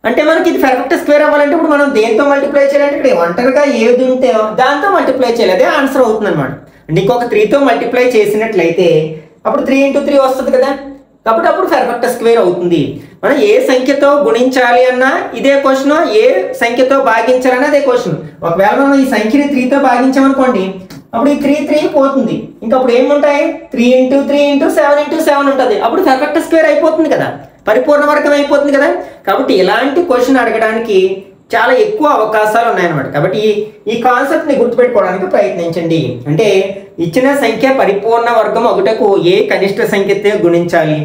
A: అంటే మనకి ఇది పర్ఫెక్ట్ స్క్వేర్ అవ్వాలంటే ఇప్పుడు మనం దేంతో మల్టిప్లై చేయాలంటే ఇక్కడ ఒంటరిగా ఏది ఉంటే దాంతో మల్టిప్లై చేయాలి, అదే ఆన్సర్ అవుతుంది అనమాట. అంటే ఇంకొక 3తో మల్టిప్లై చేసినట్లయితే అప్పుడు 3 × 3 వస్తుంది కదా, కాబట్టి అప్పుడు పర్ఫెక్ట్ స్క్వేర్ అవుతుంది. మనం ఏ సంఖ్యతో గుణించాలి అన్నా ఇదే క్వశ్చన్, ఏ సంఖ్యతో భాగించాలన్నా అదే క్వశ్చన్. ఒకవేళ మనం ఈ సంఖ్యని 3తో భాగించామనుకోండి, అప్పుడు ఈ 3 పోతుంది, ఇంకా అప్పుడు ఏముంటాయి 3 × 3 × 7 × 7 ఉంటుంది, అప్పుడు పర్ఫెక్ట్ స్క్వేర్ అయిపోతుంది కదా, పరిపూర్ణ వర్గం అయిపోతుంది కదా. కాబట్టి ఇలాంటి క్వశ్చన్ అడగడానికి చాలా ఎక్కువ అవకాశాలు ఉన్నాయన్నమాట. కాబట్టి ఈ కాన్సెప్ట్ని గుర్తుపెట్టుకోవడానికి ప్రయత్నించండి. అంటే ఇచ్చిన సంఖ్య పరిపూర్ణ వర్గం ఒకటకు ఏ కనిష్ట సంఖ్యతో గుణించాలి,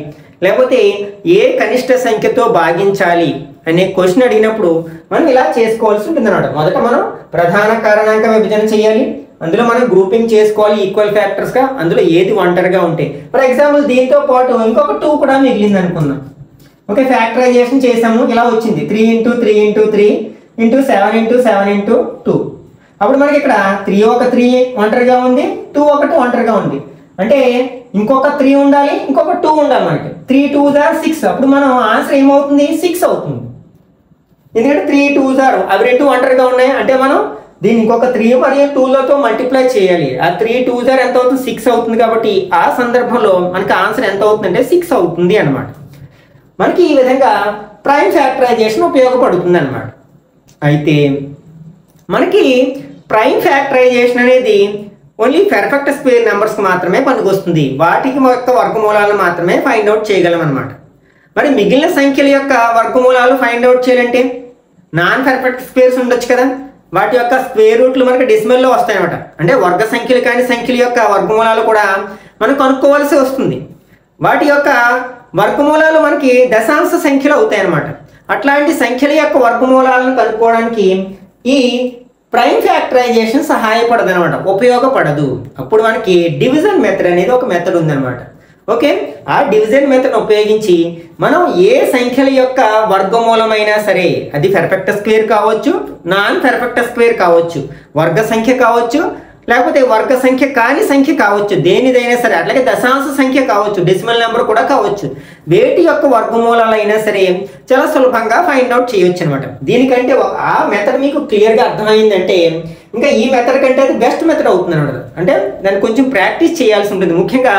A: లేకపోతే ఏ కనిష్ట సంఖ్యతో భాగించాలి అనే క్వశ్చన్ అడిగినప్పుడు మనం ఇలా చేసుకోవాల్సి ఉంటుంది అన్నమాట. మొదట మనం ప్రధాన కారణాంక విభజన చేయాలి, అందులో మనం గ్రూపింగ్ చేసుకోవాలి ఈక్వల్ ఫ్యాక్టర్స్గా, అందులో ఏది ఒంటరిగా ఉంటే. ఫర్ ఎగ్జాంపుల్ దీంతో పాటు ఇంకొక 2 కూడా మిగిలింది అనుకుందాం. ఓకే, ఫ్యాక్టరైజేషన్ చేసాము, ఇలా వచ్చింది 3 × 3 × 3 × 7 × 7 × 2. అప్పుడు మనకి ఇక్కడ 3 ఒంటరిగా ఉంది, 2 ఒంటరిగా ఉంది, అంటే ఇంకొక 3 ఉండాలి, ఇంకొక 2 ఉండాలి. మనకి 3 × 2 = 6, అప్పుడు మనం ఆన్సర్ ఏమవుతుంది 6 అవుతుంది. ఎందుకంటే 3 × 2 అవి రెండు ఒంటరిగా ఉన్నాయి, అంటే మనం దీన్ని ఇంకొక 3 మరియు 2లతో మల్టిప్లై చేయాలి. ఆ 3 × 2 ఎంత అవుతుంది 6 అవుతుంది. కాబట్టి ఆ సందర్భంలో మనకి ఆన్సర్ ఎంత అవుతుందంటే 6 అవుతుంది అనమాట. మనకి ఈ విధంగా ప్రైమ్ ఫ్యాక్టరైజేషన్ ఉపయోగపడుతుంది అనమాట. అయితే మనకి ప్రైమ్ ఫ్యాక్టరైజేషన్ అనేది ఓన్లీ పర్ఫెక్ట్ స్క్వేర్ నెంబర్స్కి మాత్రమే పనికొస్తుంది, వాటికి యొక్క వర్గమూలాలను మాత్రమే ఫైండ్ అవుట్ చేయగలం అనమాట. మరి మిగిలిన సంఖ్యల యొక్క వర్గమూలాలు ఫైండ్ అవుట్ చేయాలంటే నాన్ పర్ఫెక్ట్ స్క్వేర్స్ ఉండొచ్చు కదా, వాటి యొక్క స్క్వేర్ రూట్లు మనకి డెసిమల్లో వస్తాయి అనమాట. అంటే వర్గ సంఖ్యలు కాని సంఖ్యల యొక్క వర్గమూలాలు కూడా మనం కనుక్కోవాల్సి వస్తుంది. వాటి యొక్క వర్గమూలాలు మనకి దశాంశ సంఖ్యలు అవుతాయి అన్నమాట. అట్లాంటి సంఖ్యల యొక్క వర్గమూలాలను కనుక్కోవడానికి ఈ ప్రైమ్ ఫ్యాక్టరైజేషన్ సహాయపడదు అనమాట, ఉపయోగపడదు. అప్పుడు మనకి డివిజన్ మెథడ్ అనేది ఒక మెథడ్ ఉందన్నమాట. ఓకే, ఆ డివిజన్ మెథడ్ ఉపయోగించి మనం ఏ సంఖ్యల యొక్క వర్గమూలమైనా సరే, అది పర్ఫెక్ట్ స్క్వేర్ కావచ్చు, నాన్ పర్ఫెక్ట్ స్క్వేర్ కావచ్చు, వర్గ సంఖ్య కావచ్చు, లేకపోతే వర్గ సంఖ్య కాని సంఖ్య కావచ్చు, దేనిదైనా సరే, అట్లాగే దశాంశ సంఖ్య కావచ్చు, డెసిమల్ నెంబర్ కూడా కావచ్చు, వేటి యొక్క వర్గమూలాలు అయినా సరే చాలా సులభంగా ఫైండ్ అవుట్ చేయొచ్చు అనమాట. దీనికంటే ఆ మెథడ్ మీకు క్లియర్గా అర్థమైందంటే ఇంకా ఈ మెథడ్ కంటే అది బెస్ట్ మెథడ్ అవుతుంది అనమాట. అంటే దాన్ని కొంచెం ప్రాక్టీస్ చేయాల్సి ఉంటుంది. ముఖ్యంగా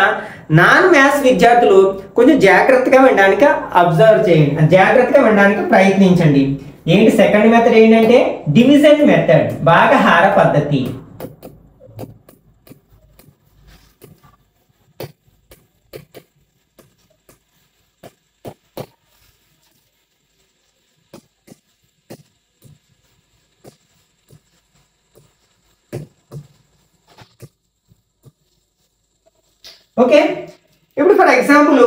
A: నాన్ మ్యాథ్స్ విద్యార్థులు కొంచెం జాగ్రత్తగా వినడానికి అబ్జర్వ్ చేయండి, జాగ్రత్తగా వినడానికి ప్రయత్నించండి. ఏంటి సెకండ్ మెథడ్ ఏంటంటే డివిజన్ మెథడ్, భాగహార పద్ధతి. ఓకే, ఇప్పుడు ఫర్ ఎగ్జాంపుల్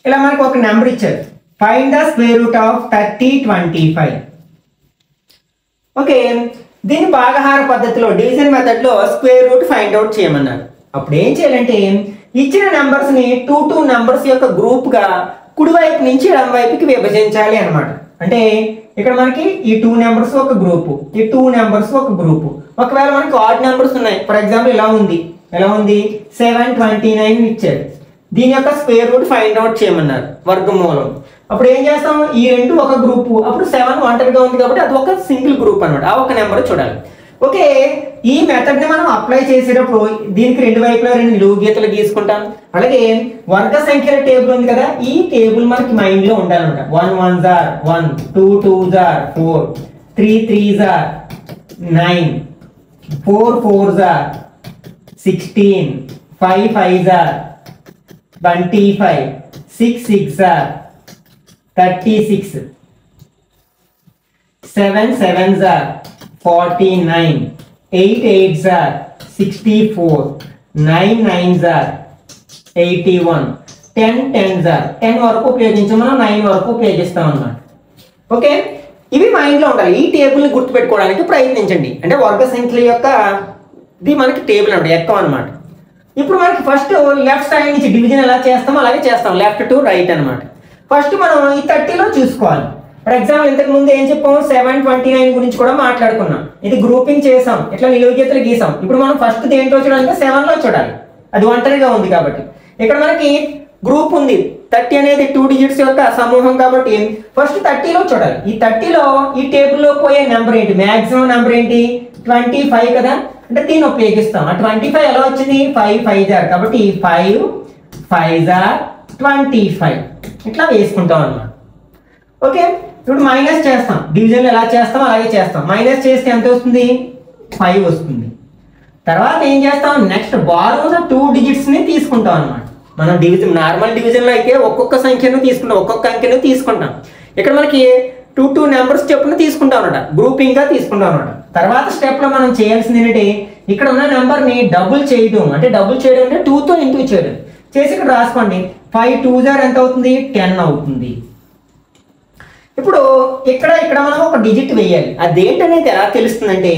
A: ఇలా మనకు ఒక నెంబర్ ఇచ్చారు, find the square root of 30, 25. Okay, దీన్ని భాగహార పద్ధతిలో డివిజన్ మెథడ్లో స్క్వేర్ రూట్ ఫైండ్ అవుట్ చేయమన్నారు. అప్పుడు ఏం చేయాలంటే ఇచ్చిన నెంబర్స్ని 2 నెంబర్స్ యొక్క గ్రూప్గా కుడివైపు నుంచి ఎడమ వైపుకి విభజించాలి అనమాట. అంటే ఇక్కడ మనకి ఈ 2 నెంబర్స్ ఒక గ్రూపు, ఈ 2 నెంబర్స్ ఒక గ్రూపు. ఒకవేళ మనకి ఆడ్ నెంబర్స్ ఉన్నాయి, ఫర్ ఎగ్జాంపుల్ ఎలా ఉంది 729 ఇచ్చారు, దీని యొక్క స్క్వేర్ రూట్ ఫైండ్ అవుట్ చేయమన్నారు, వర్గమూలం. అప్పుడు ఏం చేస్తాం, ఈ రెండు ఒక గ్రూపు, అప్పుడు 7 ఒంటరిగా ఉంది కాబట్టి అది ఒక సింగిల్ గ్రూప్ అనమాట, ఆ ఒక నెంబర్ చూడాలి. ఓకే, ఈ మెథడ్ని మనం అప్లై చేసేటప్పుడు దీనికి రెండు వైపులా 2 నిలువు గీతలు గీసుకుంటాం. అలాగే వర్గ సంఖ్యల టేబుల్ ఉంది కదా, ఈ టేబుల్ మనకి మైండ్లో ఉండాలన్నమాట. 1 1s are 1, 2 2s are 4, 3 3s are 9, 4 4s are 16, 5 5s are 25, 6 6s are 36, 7 7s are 49, 8 8s are 64, 9 9s are 81, 10 10s are 10 వరకు ఉపయోగించాం, మనం 9 వరకు ఉపయోగిస్తాం అన్నమాట. ఓకే, ఇవి మైండ్లో ఉండాలి. ఈ టేబుల్ని గుర్తుపెట్టుకోవడానికి ప్రయత్నించండి. అంటే వర్గ సంఖ్యల యొక్క ఇది మనకి టేబుల్ అంటే ఎక్కం అనమాట. ఇప్పుడు మనకి ఫస్ట్ లెఫ్ట్ సైడ్ నుంచి డివిజన్ ఎలా చేస్తామో అలాగే చేస్తాం, లెఫ్ట్ టు రైట్ అనమాట. ఫస్ట్ మనం ఈ 30లో చూసుకోవాలి. ఫర్ ఎగ్జాంపుల్ ఇంతకు ముందు ఏం చెప్పాం 729 గురించి కూడా మాట్లాడుకున్నాం. ఇది గ్రూపింగ్ చేసాం, ఇట్లా నిలువు గీతలు గీసాం. ఇప్పుడు మనం ఫస్ట్ దేంట్లో చూడాలంటే 7లో చూడాలి, అది ఒంటరిగా ఉంది కాబట్టి. ఇక్కడ మనకి గ్రూప్ ఉంది, 30 అనేది 2 డిజిట్స్ యొక్క సమూహం కాబట్టి ఫస్ట్ 30లో చూడాలి. ఈ 30లో ఈ టేబుల్లో పోయే నెంబర్ ఏంటి, మాక్సిమం నెంబర్ ఏంటి 25 కదా, అంటే దీన్ని ఉపయోగిస్తాం. ఆ 25 ఎలా వచ్చింది 5 5 జార్ కాబట్టి 5 5 జార్ 25 ఇట్లా వేసుకుంటాం అన్నమాట. ఓకే, ఇప్పుడు మైనస్ చేస్తాం, డివిజన్ ఎలా చేస్తాం అలాగే చేస్తాం. మైనస్ చేస్తే ఎంత వస్తుంది 5 వస్తుంది. తర్వాత ఏం చేస్తాం, నెక్స్ట్ బారోన 2 డిజిట్స్ ని తీసుకుంటాం అన్నమాట. మనం డివిజన్ నార్మల్ డివిజన్ లో అయితే ఒక్కొక్క సంఖ్యను తీసుకుంటాం, ఒక్కొక్క అంకెను తీసుకుంటాం. ఇక్కడ మనకి 2 నెంబర్స్ చెప్పున తీసుకుంటాం అన్నమాట, గ్రూపింగ్ గా తీసుకుంటాం అన్నమాట. తర్వాత స్టెప్ లో మనం చేయాల్సింది ఏంటంటే ఇక్కడ ఉన్న నెంబర్ ని డబుల్ చేయడం, అంటే డబుల్ చేయడం అంటే 2తో ఇంటూ చేయడం. చేసి ఇక్కడ రాసుకోండి, 5 2 జార్ ఎంత అవుతుంది 10 అవుతుంది. ఇప్పుడు ఇక్కడ మనం ఒక డిజిట్ వేయాలి. అదేంటనేది ఎలా తెలుస్తుందంటే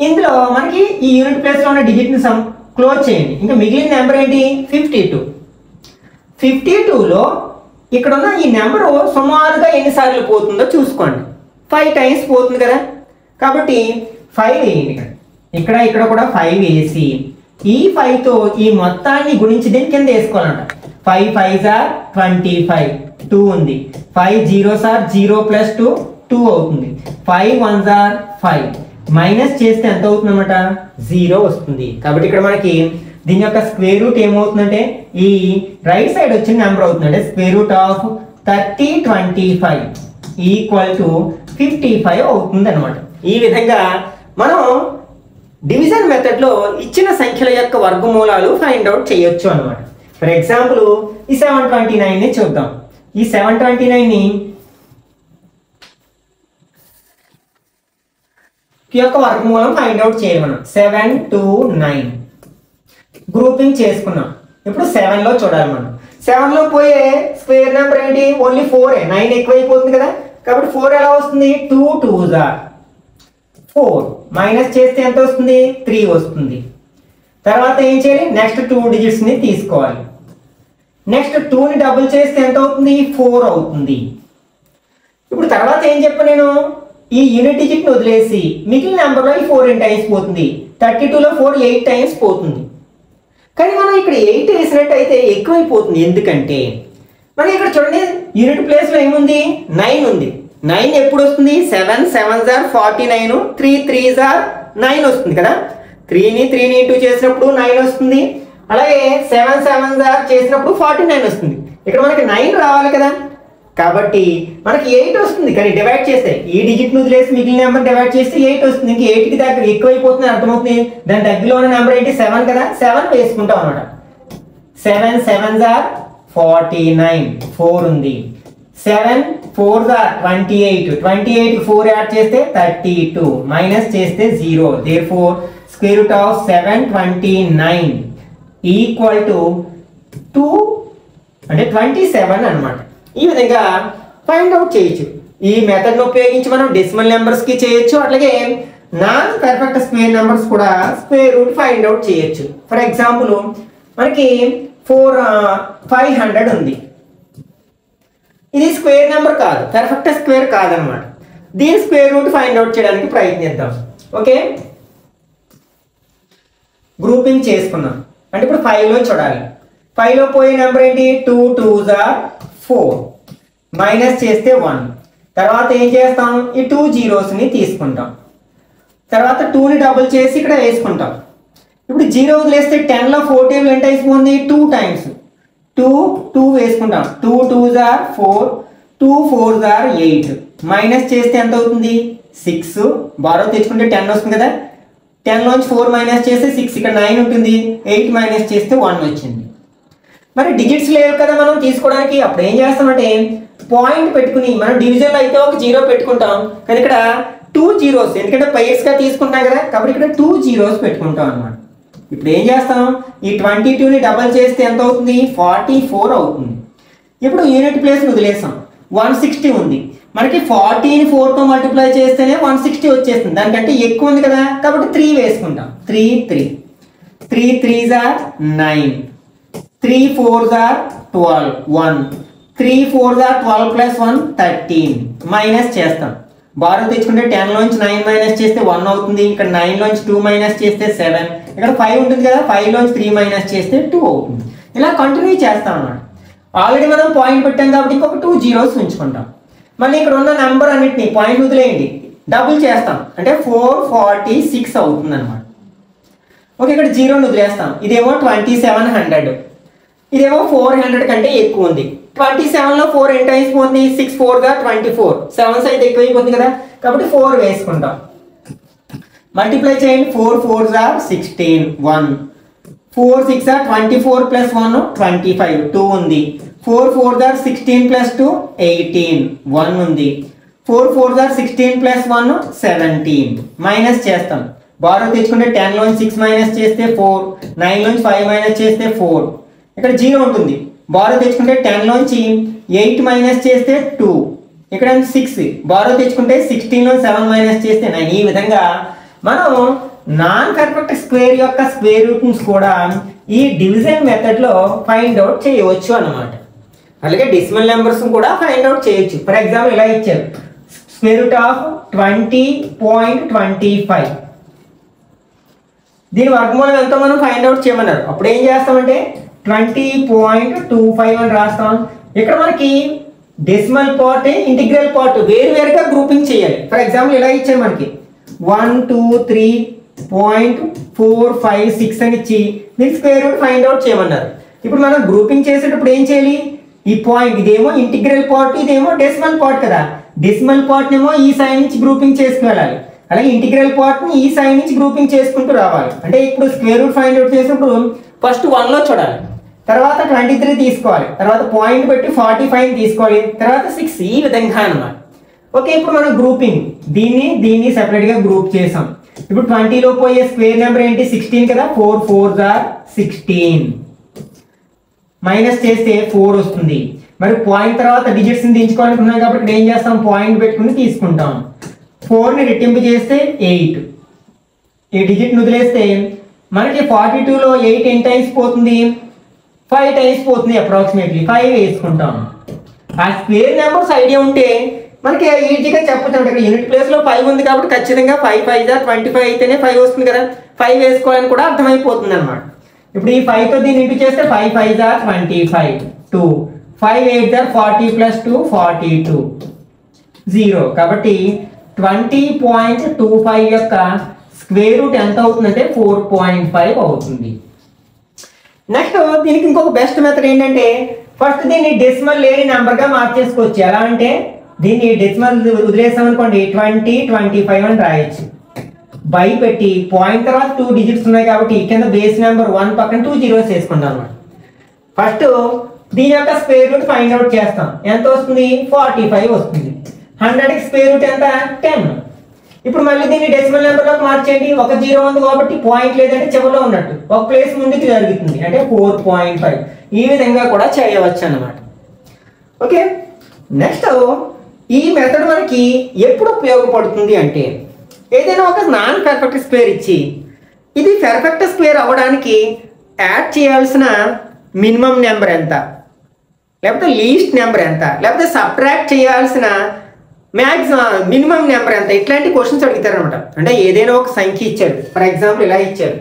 A: ఇందులో మనకి ఈ యూనిట్ ప్లేస్ లో ఉన్న డిజిట్ ని క్లోజ్ చేయండి. ఇంకా మిగిలిన నెంబర్ ఏంటి 52. 52లో ఇక్కడ ఉన్న ఈ నెంబర్ సుమారుగా ఎన్నిసార్లు పోతుందో చూసుకోండి. 5 టైమ్స్ పోతుంది కదా, కాబట్టి 5 వేయండి. ఇక్కడ కూడా 5 వేసి ఈ 5తో ఈ మొత్తాన్ని గుణించి దీని కింద వేసుకోవాలంట. 5 5 జార్ 25 2 ఉంది, 5 0 సార్ 0 ప్లస్ 2 2 అవుతుంది, 5 1 జార్ 5 మైనస్ చేస్తే ఎంత అవుతుంది అన్నమాట 0 వస్తుంది. కాబట్టి ఇక్కడ మనకి దీని యొక్క స్క్వేర్ రూట్ ఏమవుతుందంటే ఈ రైట్ సైడ్ వచ్చిన నెంబర్ అవుతుందంటే square root of 30 25 equal to 55 అవుతుంది అనమాట. ఈ విధంగా మనం డివిజన్ మెథడ్ లో ఇచ్చిన సంఖ్యల యొక్క వర్గమూలాలు ఫైండ్ అవుట్ చేయొచ్చు అనమాట. ఫర్ ఎగ్జాంపుల్ ఈ 729 ని చూద్దాం. ఈ 729 ని యొక్క వర్గమూలం ఫైండ్ అవుట్ చేయాలి మనం. 7 2 9 గ్రూపింగ్ చేసుకున్నాం. ఇప్పుడు 7లో చూడాలి మనం. 7లో పోయే స్క్వేర్ నెంబర్ ఏంటి ఓన్లీ 4, 9 ఎక్కువైపోతుంది కదా, కాబట్టి 4 ఎలా వస్తుంది 2 2 జార్ 4 మైనస్ చేస్తే ఎంత వస్తుంది 3 వస్తుంది. తర్వాత ఏం చేయాలి, నెక్స్ట్ 2 డిజిట్స్ ని తీసుకోవాలి. నెక్స్ట్ 2 ని డబుల్ చేస్తే ఎంత అవుతుంది 4 అవుతుంది. ఇప్పుడు తర్వాత ఏం చెప్పాను నేను, ఈ యూనిట్ డిజిట్ ని వదిలేసి మిగిలిన నెంబర్లో ఈ 4 టైమ్స్ పోతుంది. 32లో 4 8 టైమ్స్ పోతుంది. కానీ మనం ఇక్కడ 8 వేసినట్టయితే ఎక్కువైపోతుంది. ఎందుకంటే మనం ఇక్కడ చూడండి యూనిట్ ప్లేస్ లో ఏముంది 9 ఉంది. 9 ఎప్పుడు వస్తుంది 7 7 జార్ 49 3 3 జార్ 9 వస్తుంది కదా. 3ని ఇంటూ చేసినప్పుడు 9 వస్తుంది. అలాగే 7 7 జార్ చేసినప్పుడు 49 వస్తుంది. ఇక్కడ మనకి 9 రావాలి కదా, కాబట్టి మనకి 8 వస్తుంది. కానీ డివైడ్ చేస్తే ఈ డిజిట్ ను వదిలేసి మిగిలిన నెంబర్ డివైడ్ చేస్తే 8 వస్తుంది. ఇంక 8కి దగ్గర ఎక్కువైపోతుంది అర్థమవుతుంది. దాని దగ్గరలో ఉన్న నెంబర్ ఏంటి 7 కదా, 7 వేసుకుంటాం అనమాట. 7 7 జార్ 49 4 ఉంది. 7 4 జార్ 28 28 4 యాడ్ చేస్తే 32 మైనస్ చేస్తే 0. Therefore square root of 729 equal to 2 అంటే 27 అన్నమాట. ఈ విధంగా ఫైండ్ అవుట్ చేయొచ్చు. ఈ మెథడ్ ను ఉపయోగించి మనం డెసిమల్ నెంబర్స్ కి చేయొచ్చు, అట్లాగే నాన్ పర్ఫెక్ట్ స్క్వేర్ నెంబర్స్ కూడా స్క్వేర్ రూట్ ఫైండ్ అవుట్ చేయొచ్చు. ఫర్ ఎగ్జాంపుల్ మనకి 500 ఉంది. ఇది స్క్వేర్ నెంబర్ కాదు, పర్ఫెక్ట్ స్క్వేర్ కాదనమాట. దీని స్క్వేర్ రూట్ ఫైండ్ అవుట్ చేయడానికి ప్రయత్నిద్దాం. ఓకే, గ్రూపింగ్ చేసుకున్నాం. అంటే ఇప్పుడు 5లో చూడాలి. 5లో పోయే నెంబర్ ఏంటి 2 2 జార్ 4 మైనస్ చేస్తే 1. తర్వాత ఏం చేస్తాం, ఈ 2 జీరోస్ ని తీసుకుంటాం. తర్వాత 2ని డబుల్ చేసి ఇక్కడ వేసుకుంటాం. ఇప్పుడు 0 వదిలేస్తే 10లో 4 టేబుల్ ఎంత అయిపోతుంది 2 టైమ్స్ 2 2 వేసుకుంటాం. 2 2 జార్ 4 2 4 జార్ 8 మైనస్ చేస్తే ఎంత అవుతుంది 6. బారో తెచ్చుకుంటే 10 వస్తుంది కదా, 10 లోంచి 4 మైనస్ చేస్తే 6, ఇక్కడ 9 ఉంటుంది. 8 మైనస్ చేస్తే 1 వచ్చింది. మరి డిజిట్స్ లేవు కదా మనం తీసుకోవడానికి. అప్పుడు ఏం చేస్తామంటే పాయింట్ పెట్టుకుని, మనం డివిజన్ లో అయితే ఒక 0 పెట్టుకుంటాం, కానీ ఇక్కడ 2 జీరోస్, ఎందుకంటే పైర్స్ గా తీసుకుంటాం కదా, కాబట్టి ఇక్కడ 2 జీరోస్ పెట్టుకుంటాం అన్నమాట. ఇప్పుడు ఏం చేస్తాం, ఈ 22ని డబల్ చేస్తే ఎంత అవుతుంది 44 అవుతుంది. ఇప్పుడు యూనిట్ ప్లేస్ వదిలేస్తాం. 160 ఉంది. మనకి 40ని 4తో మల్టిప్లై చేస్తేనే 160 వచ్చేస్తుంది. దానికంటే ఎక్కువ ఉంది కదా, కాబట్టి 3 వేసుకుంటాం. 3 3 3 3 జార్ 9 3 4 జార్ 12 1 3 4 12 ప్లస్ 1 13 మైనస్ చేస్తాం. బారో తెచ్చుకుంటే 10 లోంచి 9 మైనస్ చేస్తే 1 అవుతుంది. ఇక్కడ 9 లోంచి 2 మైనస్ చేస్తే 7. ఇక్కడ 5 ఉంటుంది కదా, 5 లోంచి 3 మైనస్ చేస్తే 2 అవుతుంది. ఇలా కంటిన్యూ చేస్తాం అన్నమాట. ఆల్రెడీ మనం పాయింట్ పెట్టాం కాబట్టి ఇంకొక 2 జీరోస్ ఉంచుకుంటాం. మళ్ళీ ఇక్కడ ఉన్న నెంబర్ అన్నిటిని పాయింట్ వదిలేయండి, డబుల్ చేస్తాం అంటే 446 అవుతుంది అనమాట. ఓకే, ఇక్కడ జీరోని వదిలేస్తాం. ఇదేమో 2700, ఇదేమో 400 కంటే ఎక్కువ ఉంది. 27లో 4 ఎంత అయిపోతుంది, 6 4 24, 7 అయితే ఎక్కువైపోతుంది కదా, కాబట్టి 4 వేసుకుంటాం. మల్టిప్లై చేయండి, 4 4 16 1, 4 6 24 ప్లస్ 1 25 2 ఉంది. 4 4 16 ప్లస్ 2 18 1 ఉంది. 4 4 16 ప్లస్ 1 17 మైనస్ చేస్తాం. బారో తెచ్చుకుంటే 10 లోంచి 6 మైనస్ చేస్తే 4, 9 లోంచి 5 మైనస్ చేస్తే 4. ఇక్కడ జీరో ఉంటుంది. బారో తెచ్చుకుంటే 10 లోంచి 8 మైనస్ చేస్తే 2, ఇక్కడ 6. బారో తెచ్చుకుంటే 16 లోంచి 7 మైనస్ చేస్తే 9. ఈ విధంగా మనం నాన్ పర్ఫెక్ట్ స్క్వేర్ యొక్క స్క్వేర్ రూట్స్ కూడా ఈ డివిజన్ మెథడ్ లో ఫైండ్ అవుట్ చేయవచ్చు అన్నమాట. అలాగే డెసిమల్ నెంబర్స్ కూడా ఫైండ్ అవుట్ చేయొచ్చు. ఫర్ ఎగ్జాంపుల్ ఇలా ఇచ్చారు, స్క్వేర్ రూట్ ఆఫ్ 20.25. దీని వర్గమూలం ఎంతో మనం ఫైండ్ అవుట్ చేయమన్నారు. అప్పుడు ఏం చేస్తామంటే 20.25 అని రాస్తాం. ఇక్కడ మనకి డెసిమల్ పార్ట్, ఇంటిగ్రల్ పార్ట్ వేరువేరుగా గ్రూపింగ్ చేయాలి. ఫర్ ఎగ్జాంపుల్ ఇలా ఇచ్చారు మనకి 1 2 3.456 అని ఇచ్చి దీని స్క్వేర్ రూట్ ఫైండ్ అవుట్ చేయమన్నారు. ఇప్పుడు మనం గ్రూపింగ్ చేసేటప్పుడు ఏం చేయాలి, ఈ పాయింట్ ఇదేమో ఇంటిగ్రల్ పార్ట్, ఇదేమో డెసిమల్ పార్ట్ కదా, డెసిమల్ పార్ట్ ఏమో ఈ సైడ్ నుంచి గ్రూపింగ్ చేసుకువెళ్ళాలి, అలాగే ఇంటిగ్రల్ పార్ట్ ని ఈ సైడ్ నుంచి గ్రూపింగ్ చేసుకుంటూ రావాలి. అంటే ఇప్పుడు స్క్వేర్ రూట్ ఫైండ్ అవుట్ చేసినప్పుడు ఫస్ట్ 1 లో చూడాలి, తర్వాత 23 తీసుకోవాలి, తర్వాత పాయింట్ పెట్టి 45 తీసుకోవాలి, తర్వాత 6. ఈ విధంగా అన్నమాట. ఓకే, ఇప్పుడు మనం గ్రూపింగ్ దీన్ని సెపరేట్ గా గ్రూప్ చేసాం. ఇప్పుడు 20 లో పోయే స్క్వేర్ నెంబర్ ఏంటి, 16 కదా, 4 4 16 మైనస్ చేస్తే 4 వస్తుంది. మరి పాయింట్ తర్వాత డిజిట్స్ ని దించుకోవాలనుకున్నాం కాబట్టి ఇక్కడ ఏం చేస్తాం, పాయింట్ పెట్టుకుని తీసుకుంటాం. 4 ని రెట్టింపు చేస్తే 8, ఈ డిజిట్ ని వదిలేస్తే మనకి 42 లో 8 ఎన్ని టైమ్స్ పోతుంది, 5 టైమ్స్ పోతుంది. అప్రాక్సిమేట్లీ 5 వేసుకుంటాం. ఆ స్క్వేర్ నెంబర్స్ ఐడియా ఉంటే మనకి ఈజీగా చెప్పచ్చు. ఇక్కడ యూనిట్ ప్లేస్ లో 5 ఉంది కాబట్టి ఖచ్చితంగా 5 5 25 అయితేనే 5 వస్తుంది కదా, 5 వేసుకోవాలని కూడా అర్థమైపోతుంది అనమాట. ఇప్పుడు ఈ 5 తో దీన్ని ఇంటూ చేస్తే 5 5 25 2, 5 8 40 ప్లస్ 2 42 0. కాబట్టి 20.25 యొక్క స్క్వేర్ రూట్ ఎంత అవుతుందంటే 4.5 అవుతుంది. నెక్స్ట్ దీనికి ఇంకొక బెస్ట్ మెథడ్ ఏంటంటే, ఫస్ట్ దీన్ని డెసిమల్ లేని నెంబర్ గా మార్చేసుకోవచ్చు. ఎలా అంటే దీన్ని డెసిమల్ వదిలేసామనుకోండి 20 25 అని రాయొచ్చు. బై పెట్టి పాయింట్ తర్వాత 2 డిజిట్స్ ఉన్నాయి కాబట్టి కింద బేస్ నెంబర్ 1 పక్కన 2 జీరోస్ వేసుకుంటాం అన్నమాట. ఫస్ట్ దీని యొక్క స్క్వేర్ రూట్ ఫైండ్ అవుట్ చేస్తాం. ఎంత వస్తుంది, 45 వస్తుంది. 100 కి స్క్వేర్ రూట్ ఎంత, 10. ఇప్పుడు మళ్ళీ దీన్ని డెసిమల్ నెంబర్ లోకి మార్చేయండి. ఒక జీరో ఉంది కాబట్టి పాయింట్ లేదంటే చివరిలో ఉన్నట్టు ఒక ప్లేస్ ముందుకు జరుగుతుంది, అంటే 4.5. ఈ విధంగా కూడా చేయవచ్చు అన్నమాట. ఓకే, నెక్స్ట్ ఈ మెథడ్ మనకి ఎప్పుడు ఉపయోగపడుతుంది అంటే, ఏదైనా ఒక నాన్ పర్ఫెక్ట్ స్క్వేర్ ఇచ్చి ఇది పర్ఫెక్ట్ స్క్వేర్ అవ్వడానికి యాడ్ చేయాల్సిన మినిమం నెంబర్ ఎంత, లేకపోతే లీస్ట్ నెంబర్ ఎంత, లేకపోతే సబ్ట్రాక్ట్ చేయాల్సిన మ్యాక్సిమం మినిమం నెంబర్ ఎంత, ఇట్లాంటి క్వశ్చన్స్ అడుగుతారు అనమాట. అంటే ఏదైనా ఒక సంఖ్య ఇచ్చారు. ఫర్ ఎగ్జాంపుల్ ఇలా ఇచ్చారు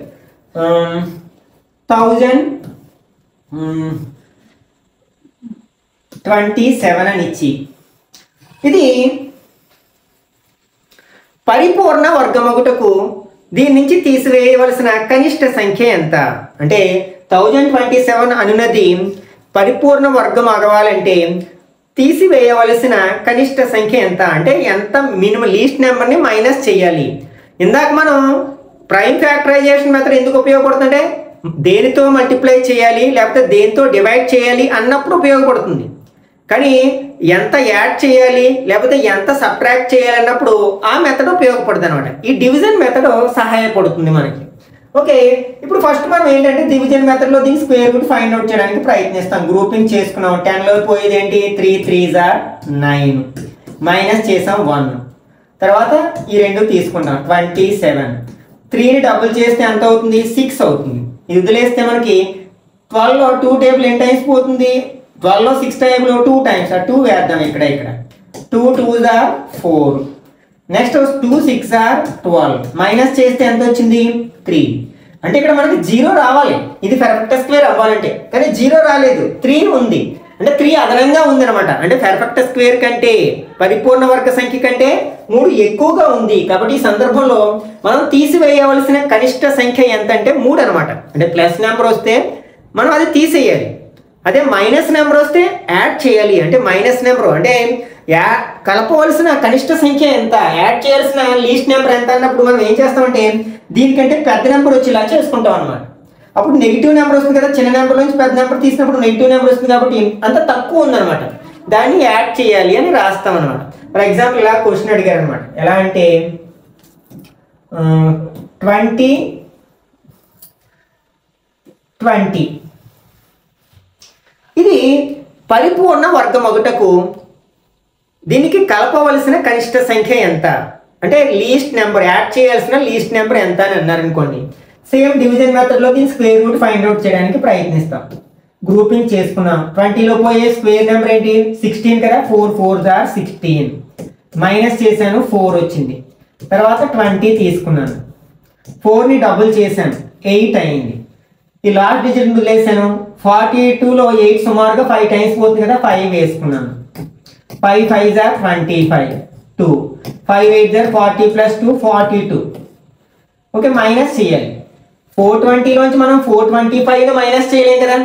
A: 1027 అని ఇచ్చి ఇది పరిపూర్ణ వర్గమగుటకు దీని నుంచి తీసివేయవలసిన కనిష్ట సంఖ్య ఎంత అంటే 1027 అనున్నది పరిపూర్ణ వర్గం అవ్వాలంటే తీసివేయవలసిన కనిష్ట సంఖ్య ఎంత అంటే ఎంత మినిమం లీస్ట్ నెంబర్ని మైనస్ చేయాలి. ఇందాక మనం ప్రైమ్ ఫ్యాక్టరైజేషన్ మెథడ్ ఎందుకు ఉపయోగపడుతుందంటే దేనితో మల్టిప్లై చేయాలి లేకపోతే దేనితో డివైడ్ చేయాలి అన్నప్పుడు ఉపయోగపడుతుంది. కానీ ఎంత యాడ్ చేయాలి లేకపోతే ఎంత సబ్ట్రాక్ట్ చేయాలి అన్నప్పుడు ఆ మెథడ్ ఉపయోగపడుతుంది అనమాట. ఈ డివిజన్ మెథడ్ సహాయపడుతుంది మనకి. ఓకే, ఇప్పుడు ఫస్ట్ మనం ఏంటంటే డివిజన్ మెథడ్లో దీని స్క్వేర్ రూట్ ఫైండ్ అవుట్ చేయడానికి ప్రయత్నిస్తాం. గ్రూపింగ్ చేసుకున్నాం. 10లో పోయేది ఏంటి, 3 3s 9 మైనస్ చేసాం 1. తర్వాత ఈ రెండు తీసుకుంటాం 27. 3ని డబుల్ చేస్తే ఎంత అవుతుంది, 6 అవుతుంది. ఇది వదిలేస్తే మనకి 12లో 2 టేబుల్ ఎన్ని టైమ్స్ పోతుంది, 12లో 6 టైమ్లో 2 టైమ్స్ 2 వేద్దాం ఇక్కడ 2 2s are 4. Next 2 6 are 12. Minus చేస్తే ఎంత వచ్చింది 3. అంటే ఇక్కడ మనకి 0 రావాలి, ఇది పర్ఫెక్ట్ స్క్వేర్ అవ్వాలంటే, కానీ 0 రాలేదు, 3 ఉంది. అంటే 3 అదనంగా ఉంది అనమాట. అంటే పర్ఫెక్ట్ స్క్వేర్ కంటే పరిపూర్ణ వర్గ సంఖ్య కంటే 3 ఎక్కువగా ఉంది. కాబట్టి ఈ సందర్భంలో మనం తీసివేయవలసిన కనిష్ట సంఖ్య ఎంత అంటే 3 అనమాట. అంటే ప్లస్ నెంబర్ వస్తే మనం అది తీసేయాలి, అదే మైనస్ నెంబర్ వస్తే యాడ్ చేయాలి. అంటే మైనస్ నెంబర్ అంటే కలపవలసిన కనిష్ట సంఖ్య ఎంత, యాడ్ చేయాల్సిన లీస్ట్ నెంబర్ ఎంత అన్నప్పుడు మనం ఏం చేస్తామంటే దీనికంటే పెద్ద నెంబర్ వచ్చేలా చేసుకుంటాం అనమాట. అప్పుడు నెగిటివ్ నెంబర్ వస్తుంది కదా, చిన్న నెంబర్ నుంచి పెద్ద నెంబర్ తీసినప్పుడు నెగిటివ్ నెంబర్ వస్తుంది కాబట్టి అంత తక్కువ ఉందన్నమాట, దాన్ని యాడ్ చేయాలి అని రాస్తాం అనమాట. ఫర్ ఎగ్జాంపుల్ ఇలా క్వశ్చన్ అడిగారు అనమాట. ఎలా అంటే 20 ఇది పరిపూర్ణ వర్గమగుటకు దీనికి కలపవలసిన కనిష్ట సంఖ్య ఎంత అంటే లీస్ట్ నెంబర్, యాడ్ చేయాల్సిన లీస్ట్ నెంబర్ ఎంత అని అన్నారు అనుకోండి. సేమ్ డివిజన్ మెథడ్లో దీని స్క్వేర్ రూట్ ఫైండ్ అవుట్ చేయడానికి ప్రయత్నిస్తాం. గ్రూపింగ్ చేసుకున్నాం. 20లో పోయే స్క్వేర్ నెంబర్ ఏంటి 16 కదా, 4 4s are 16. మైనస్ చేశాను 4 వచ్చింది. తర్వాత 20 తీసుకున్నాను, 4ని డబుల్ చేశాను 8 అయింది. ఈ లాస్ట్ డిజిట్ వదిలేసాను. 42లో 8 సుమారుగా 5 టైమ్స్ పోతుంది కదా, 5 వేసుకున్నాను. 5 5s are 25 2 5 8s are 40 plus 2 42. Okay, minus చేయాలి. 420లోంచి మనం 425ను మైనస్ చేయలేం కదా,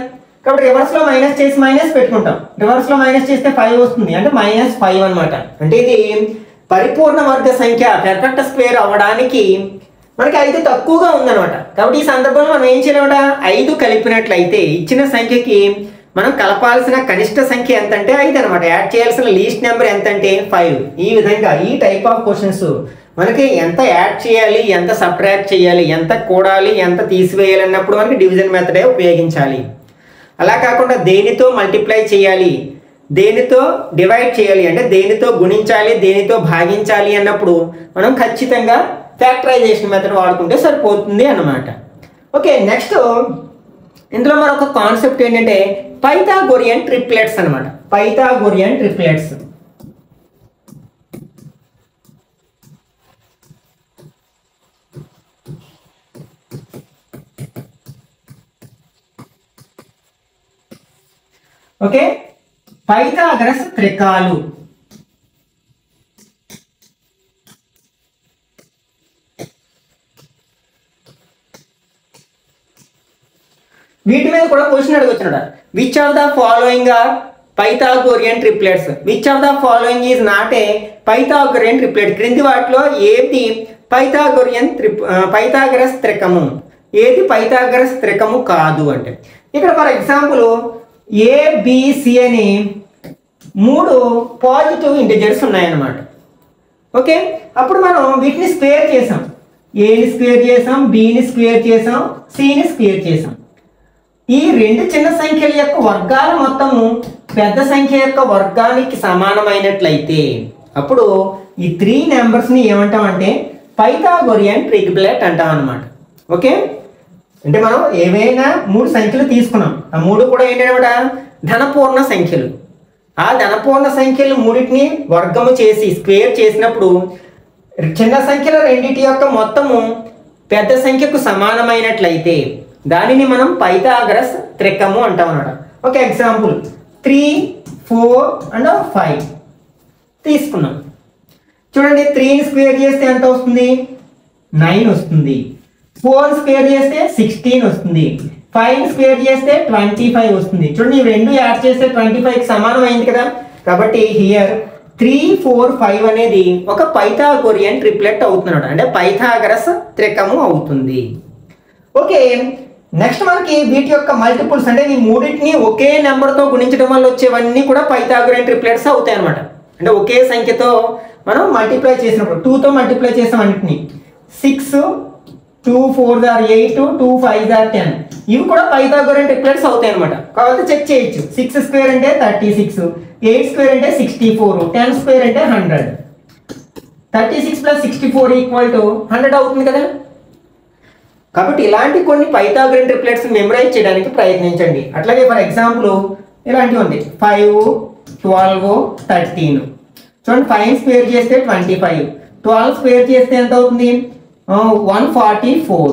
A: కాబట్టి రివర్స్లో మైనస్ చేసి మైనస్ పెట్టుకుంటాం. రివర్స్లో మైనస్ చేస్తే 5 వస్తుంది, అంటే -5 అనమాట. అంటే ఇది పరిపూర్ణ వర్గ సంఖ్య పర్ఫెక్ట్ స్క్వేర్ అవ్వడానికి మనకి 5 తక్కువగా ఉందన్నమాట. కాబట్టి ఈ సందర్భంలో మనం ఏం చేయాలన్నమాట, 5 కలిపినట్లయితే ఇచ్చిన సంఖ్యకి మనం కలపాల్సిన కనిష్ట సంఖ్య ఎంత అంటే 5 అనమాట. యాడ్ చేయాల్సిన లీస్ట్ నెంబర్ ఎంత అంటే 5. ఈ విధంగా ఈ టైప్ ఆఫ్ క్వశ్చన్స్ మనకి ఎంత యాడ్ చేయాలి, ఎంత సబ్ట్రాక్ట్ చేయాలి, ఎంత కూడాలి, ఎంత తీసివేయాలి అన్నప్పుడు మనకి డివిజన్ మెథడే ఉపయోగించాలి. అలా కాకుండా దేనితో మల్టిప్లై చేయాలి, దేనితో డివైడ్ చేయాలి అంటే దేనితో గుణించాలి, దేనితో భాగించాలి అన్నప్పుడు మనం ఖచ్చితంగా ఫ్యాక్టరైజేషన్ మెథడ్ వాడుకుంటే సరిపోతుంది అన్నమాట. ఓకే, నెక్స్ట్ ఇందులో మరొక కాన్సెప్ట్ ఏంటంటే పైథాగోరియన్ ట్రిప్లెట్స్ అనమాట. పైథాగోరియన్ ట్రిప్లెట్స్ ఓకే, పైథాగరస్ త్రికాలు. వీటి మీద కూడా క్వశ్చన్ అడగొచ్చున్నాడు. Which of the following are Pythagorean triplets, which of the following is not a Pythagorean triplet. క్రింది వాటిలో ఏది పైథాగరస్ త్రికము, ఏది పైథాగరస్ త్రికము కాదు అంటే ఇక్కడ ఫర్ ఎగ్జాంపుల్ ఏబిసి అని 3 పాజిటివ్ ఇంటిజర్స్ ఉన్నాయన్నమాట. ఓకే, అప్పుడు మనం వీటిని స్క్వేర్ చేసాం. ఏని స్క్వేర్ చేసాం, బిని స్క్వేర్ చేసాం, సిని స్క్వేర్ చేసాం. ఈ 2 చిన్న సంఖ్యల యొక్క వర్గాల మొత్తము పెద్ద సంఖ్య యొక్క వర్గానికి సమానమైనట్లయితే అప్పుడు ఈ 3 నెంబర్స్ని ఏమంటామంటే పైథాగోరియన్ ట్రిప్లెట్ అంటాం అన్నమాట. ఓకే, అంటే మనం ఏవైనా 3 సంఖ్యలు తీసుకున్నాం, ఆ 3 కూడా ఏంటన్నమాట ధనపూర్ణ సంఖ్యలు. ఆ ధనపూర్ణ సంఖ్యలు 3టిని వర్గము చేసి స్క్వేర్ చేసినప్పుడు చిన్న సంఖ్యల 2 యొక్క మొత్తము పెద్ద సంఖ్యకు సమానమైనట్లయితే దానిని మనం పైథాగరస్ త్రికము అంటాం అన్నమాట. ఒక ఎగ్జాంపుల్ 3 4 and 5 తీసుకున్నాం. చూడండి, 3ని స్క్వేర్ చేస్తే ఎంత వస్తుంది 9 వస్తుంది. 4 స్క్వేర్ చేస్తే 16 వస్తుంది. 5 స్క్వేర్ చేస్తే 25 వస్తుంది. చూడండి, ఈ 2 యాడ్ చేస్తే 25కి సమానం అయింది కదా. కాబట్టి హియర్ 3 4 5 అనేది ఒక పైథాగోరియన్ ట్రిప్లెట్ అవుతున్నాడు, అంటే పైథాగరస్ త్రికము అవుతుంది. ఓకే, నెక్స్ట్ మనకి వీటి యొక్క మల్టిపుల్స్ అంటే ఈ 3టిని ఒకే నెంబర్తో గుణించడం వల్ల వచ్చేవన్నీ కూడా పైథాగోరియన్ ట్రిప్లెట్స్ అవుతాయి అనమాట. అంటే ఒకే సంఖ్యతో మనం మల్టిప్లై చేసినప్పుడు 2తో మల్టిప్లై చేసాం అన్నిటిని. 6 2 4s are 8 2 5s are 10 ఇవి కూడా పైథాగోరియన్ ట్రిప్లెట్స్ అవుతాయి అనమాట. కాబట్టి చెక్ చేయొచ్చు. 6 స్క్వేర్ అంటే 36, 8 స్క్వేర్ అంటే 64, 10 స్క్వేర్ అంటే 100. 36 + 64 = 100 అవుతుంది కదా. కాబట్టి ఇలాంటి కొన్ని పైథాగోరియన్ ట్రిప్లెట్స్ మెమరైజ్ చేయడానికి ప్రయత్నించండి. అట్లాగే ఫర్ ఎగ్జాంపుల్ ఇలాంటివి ఉంది 5, 12, 13. చూడండి 5 స్క్వేర్ చేస్తే 25, 12 స్క్వేర్ చేస్తే ఎంత అవుతుంది 144,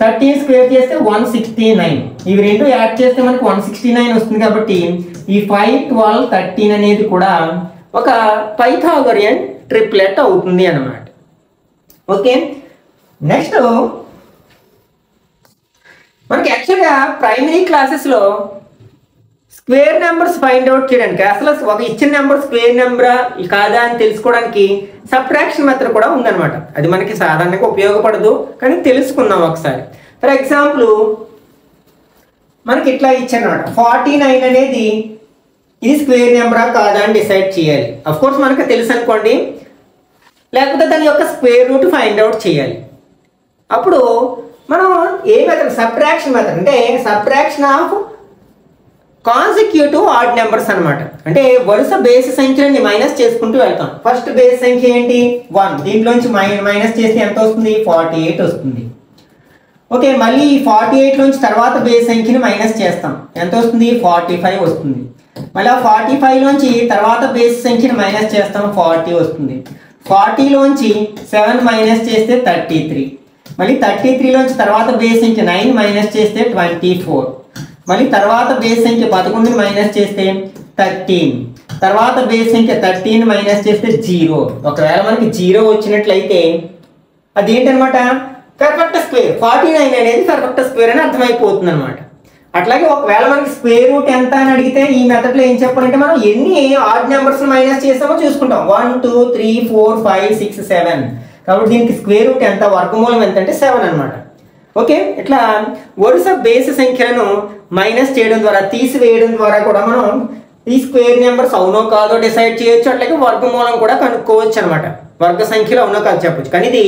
A: 13 స్క్వేర్ చేస్తే 169. ఇవి రెండు యాడ్ చేస్తే మనకి 169 వస్తుంది. కాబట్టి ఈ 5, 12, 13 అనేది కూడా ఒక పైథాగోరియన్ ట్రిప్లెట్ అవుతుంది అన్నమాట. ఓకే, నెక్స్ట్ మనకి యాక్చువల్గా ప్రైమరీ క్లాసెస్లో స్క్వేర్ నెంబర్స్ ఫైండ్ అవుట్ చేయడానికి, అసలు ఒక ఇచ్చిన నెంబర్ స్క్వేర్ నెంబరా కాదా అని తెలుసుకోవడానికి సబ్ట్రాక్షన్ మెథడ్ కూడా ఉందన్నమాట. అది మనకి సాధారణంగా ఉపయోగపడదు, కానీ తెలుసుకుందాం ఒకసారి. ఫర్ ఎగ్జాంపుల్ మనకి ఇట్లా ఇచ్చారనమాట 49 అనేది ఇది స్క్వేర్ నెంబరా కాదా అని డిసైడ్ చేయాలి. అఫ్ కోర్స్ మనకు తెలుసు అనుకోండి, లేకపోతే దాని యొక్క స్క్వేర్ రూట్ ఫైండ్ అవుట్ చేయాలి. అప్పుడు మనం ఏ మెథడ్, సబ్ట్రాక్షన్ మెథడ్, అంటే subtraction of consecutive odd numbers అనమాట. అంటే వరుస బేసి సంఖ్యలని మైనస్ చేసుకుంటూ వెళ్తాం. ఫస్ట్ బేసి సంఖ్య ఏంటి 1, దీంట్లోంచి మైనస్ చేస్తే ఎంత వస్తుంది 48 వస్తుంది. ఓకే, మళ్ళీ 48 నుంచి తర్వాత బేసి సంఖ్యని మైనస్ చేస్తాం, ఎంత వస్తుంది 45 వస్తుంది. మళ్ళీ 45 నుంచి తర్వాత బేసి సంఖ్యని మైనస్ చేస్తాం, 40 వస్తుంది. 40 లోంచి 7 మైనస్ చేస్తే 33. మళ్ళీ 33 లోంచి తర్వాత బేస్ సంఖ్య 9 మైనస్ చేస్తే 24. మళ్ళీ తర్వాత బేస్ సంఖ్య 11 మైనస్ చేస్తే 13. తర్వాత బేస్ సంఖ్య 13 మైనస్ చేస్తే 0. ఒకవేళ మనకి 0 వచ్చినట్లయితే అది ఏంటనమాట పర్ఫెక్ట్ స్క్వేర్. 49 అనేది పర్ఫెక్ట్ స్క్వేర్ అని అర్థమైపోతుంది అనమాట. అట్లాగే ఒకవేళ మనకి స్క్వేర్ రూట్ ఎంత అని అడిగితే ఈ మెథడ్లో ఏం చెప్పాలంటే మనం ఎన్ని ఆడ్ నెంబర్స్ మైనస్ చేస్తామో చూసుకుంటాం. 1, 2, 3, 4, 5, 6, 7. కాబట్టి దీనికి స్క్వేర్ రూట్ ఎంత, వర్గమూలం ఎంత అంటే 7 అనమాట. ఓకే, ఇట్లా వరుస బేసి సంఖ్యలను మైనస్ చేయడం ద్వారా, తీసివేయడం ద్వారా కూడా మనం ఈ స్క్వేర్ నెంబర్స్ అవునో కాదో డిసైడ్ చేయొచ్చు. అట్లాగే వర్గమూలం కూడా కనుక్కోవచ్చు అనమాట. వర్గ సంఖ్యలు అవునో కాదో చెప్పొచ్చు. కానీ ఇది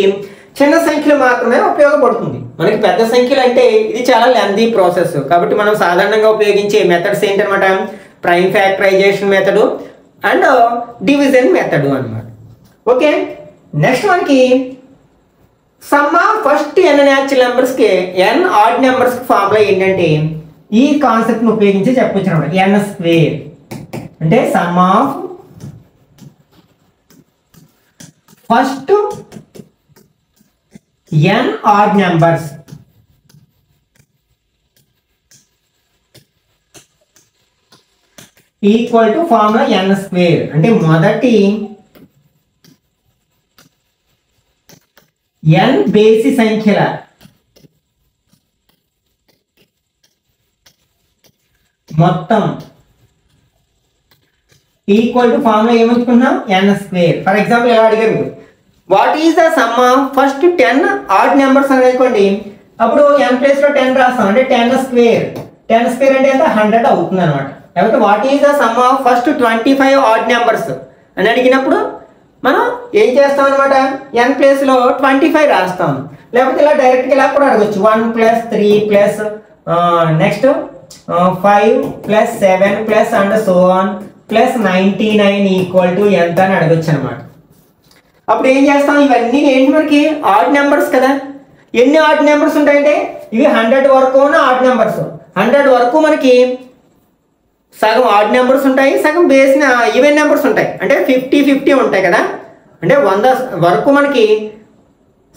A: చిన్న సంఖ్యలు మాత్రమే ఉపయోగపడుతుంది. మనకి పెద్ద సంఖ్యలు అంటే ఇది చాలా లెంతీ ప్రాసెస్. కాబట్టి మనం సాధారణంగా ఉపయోగించే మెథడ్స్ ఏంటనమాట, prime factorisation method and division method అనమాట. ఓకే, నెక్స్ట్ మనకి sum of first n natural numbers కి n ఆడ్ నెంబర్స్ కి ఫార్ములా ఏంటంటే ఈ కాన్సెప్ట్ ని ఉపయోగించి చెప్పొచ్చు అన్నమాట. n స్క్వేర్ అంటే sum of first n odd numbers equal to formula n square. అంటే మొదటి n బేసి సంఖ్యల మొత్తం ఈక్వల్ టు ఫార్ములా ఏమనుకున్నాం n స్క్వేర్. ఫర్ ఎగ్జాంపుల్ ఎలా అడిగారు, what is the sum of first 10 odd numbers అని అనుకోండి. అప్పుడు n ప్లేస్ లో 10 రాస్తాం, అంటే 10 స్క్వేర్. 10 స్క్వేర్ అంటే ఎంత 100 అవుతుంది అనమాట. లేకపోతే what is the sum of first 25 odd numbers అని అడిగినప్పుడు మనం ఏం చేస్తాం అనమాట, n ప్లేస్ లో 25 రాస్తాం. లేకపోతే ఇలా డైరెక్ట్గా ఇలా కూడా అడగచ్చు, 1 + 3 plus next 5 + 7 plus and so on plus 99 equal to ఎంత అని అడగచ్చు అనమాట. అప్పుడు ఏం చేస్తాం, ఇవన్నీ ఏంటి మనకి ఆడ్ నెంబర్స్ కదా. ఎన్ని ఆడ్ నెంబర్స్ ఉంటాయంటే ఇవి 100 వరకు ఉన్న ఆడ్ నెంబర్స్. 100 వరకు మనకి సగం ఆడ్ నెంబర్స్ ఉంటాయి, సగం బేస్ ఈవెన్ నెంబర్స్ ఉంటాయి. అంటే 50-50 ఉంటాయి కదా. అంటే 100 వరకు మనకి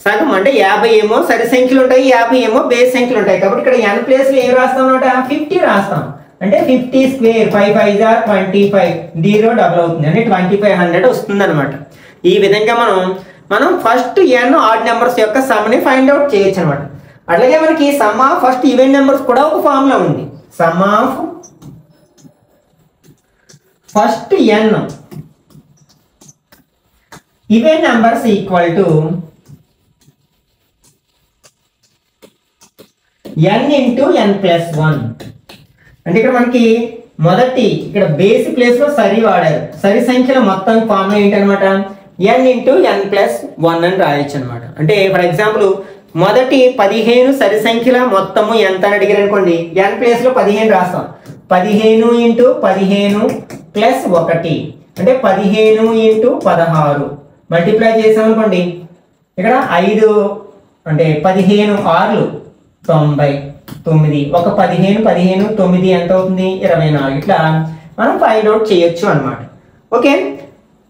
A: సగం అంటే 50 ఏమో సరి సంఖ్యలు ఉంటాయి, 50 ఏమో బేస్ సంఖ్యలు ఉంటాయి. కాబట్టి ఇక్కడ n ప్లేస్లో ఏం రాస్తాం అనమాట, 50 రాస్తాం. అంటే 50 స్క్వేర్ 5 5 25, 0 డబుల్ అవుతుంది, అంటే 2500 వస్తుంది అనమాట. ఈ విధంగా మనం ఫస్ట్ n ఆడ్ నెంబర్స్ యొక్క సమ్ని ఫైండ్ అవుట్ చేయొచ్చు అనమాట. అట్లాగే మనకి sum of first even numbers కూడా ఒక ఫార్ములా ఉంది. Some of first n even numbers equal to n into n plus 1. అంటే ఇక్కడ మనకి మొదటి ఇక్కడ బేసి ప్లేస్ లో సరి వాడారు. సరి సంఖ్యల మొత్తం ఫార్ములా ఏంటనమాట, n ఇంటూ n ప్లస్ 1 అని రాయొచ్చు అనమాట. అంటే ఫర్ ఎగ్జాంపుల్ మొదటి 15 సరి సంఖ్యల మొత్తము ఎంత అని అడిగారు అనుకోండి, n ప్లేస్ లో 15 రాస్తాం. 15 ఇంటూ 15 ప్లస్ 1 అంటే 15 ఇంటూ 16 మల్టిప్లై చేసాం అనుకోండి. ఇక్కడ 5 అంటే 15 6 90 9 ఒక 15 15 9 ఎంత అవుతుంది 24 ఇట్లా మనం ఫైండ్ అవుట్ చేయొచ్చు అన్నమాట. ఓకే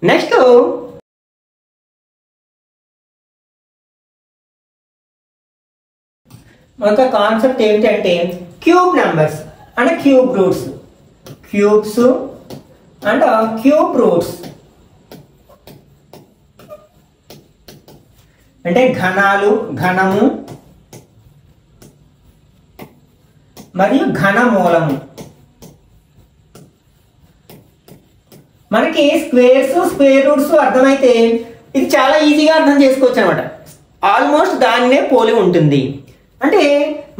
A: నెక్స్ట్ ఒక కాన్సెప్ట్ ఏంటంటే cube numbers and cube roots, cubes and cube roots అంటే ఘనాలు, ఘనము మరియు ఘనమూలము. మనకి స్క్వేర్స్ స్క్వేర్ రూట్స్ అర్థమైతే ఇది చాలా ఈజీగా అర్థం చేసుకోవచ్చు అనమాట. ఆల్మోస్ట్ దాన్నే పోలి ఉంటుంది. అంటే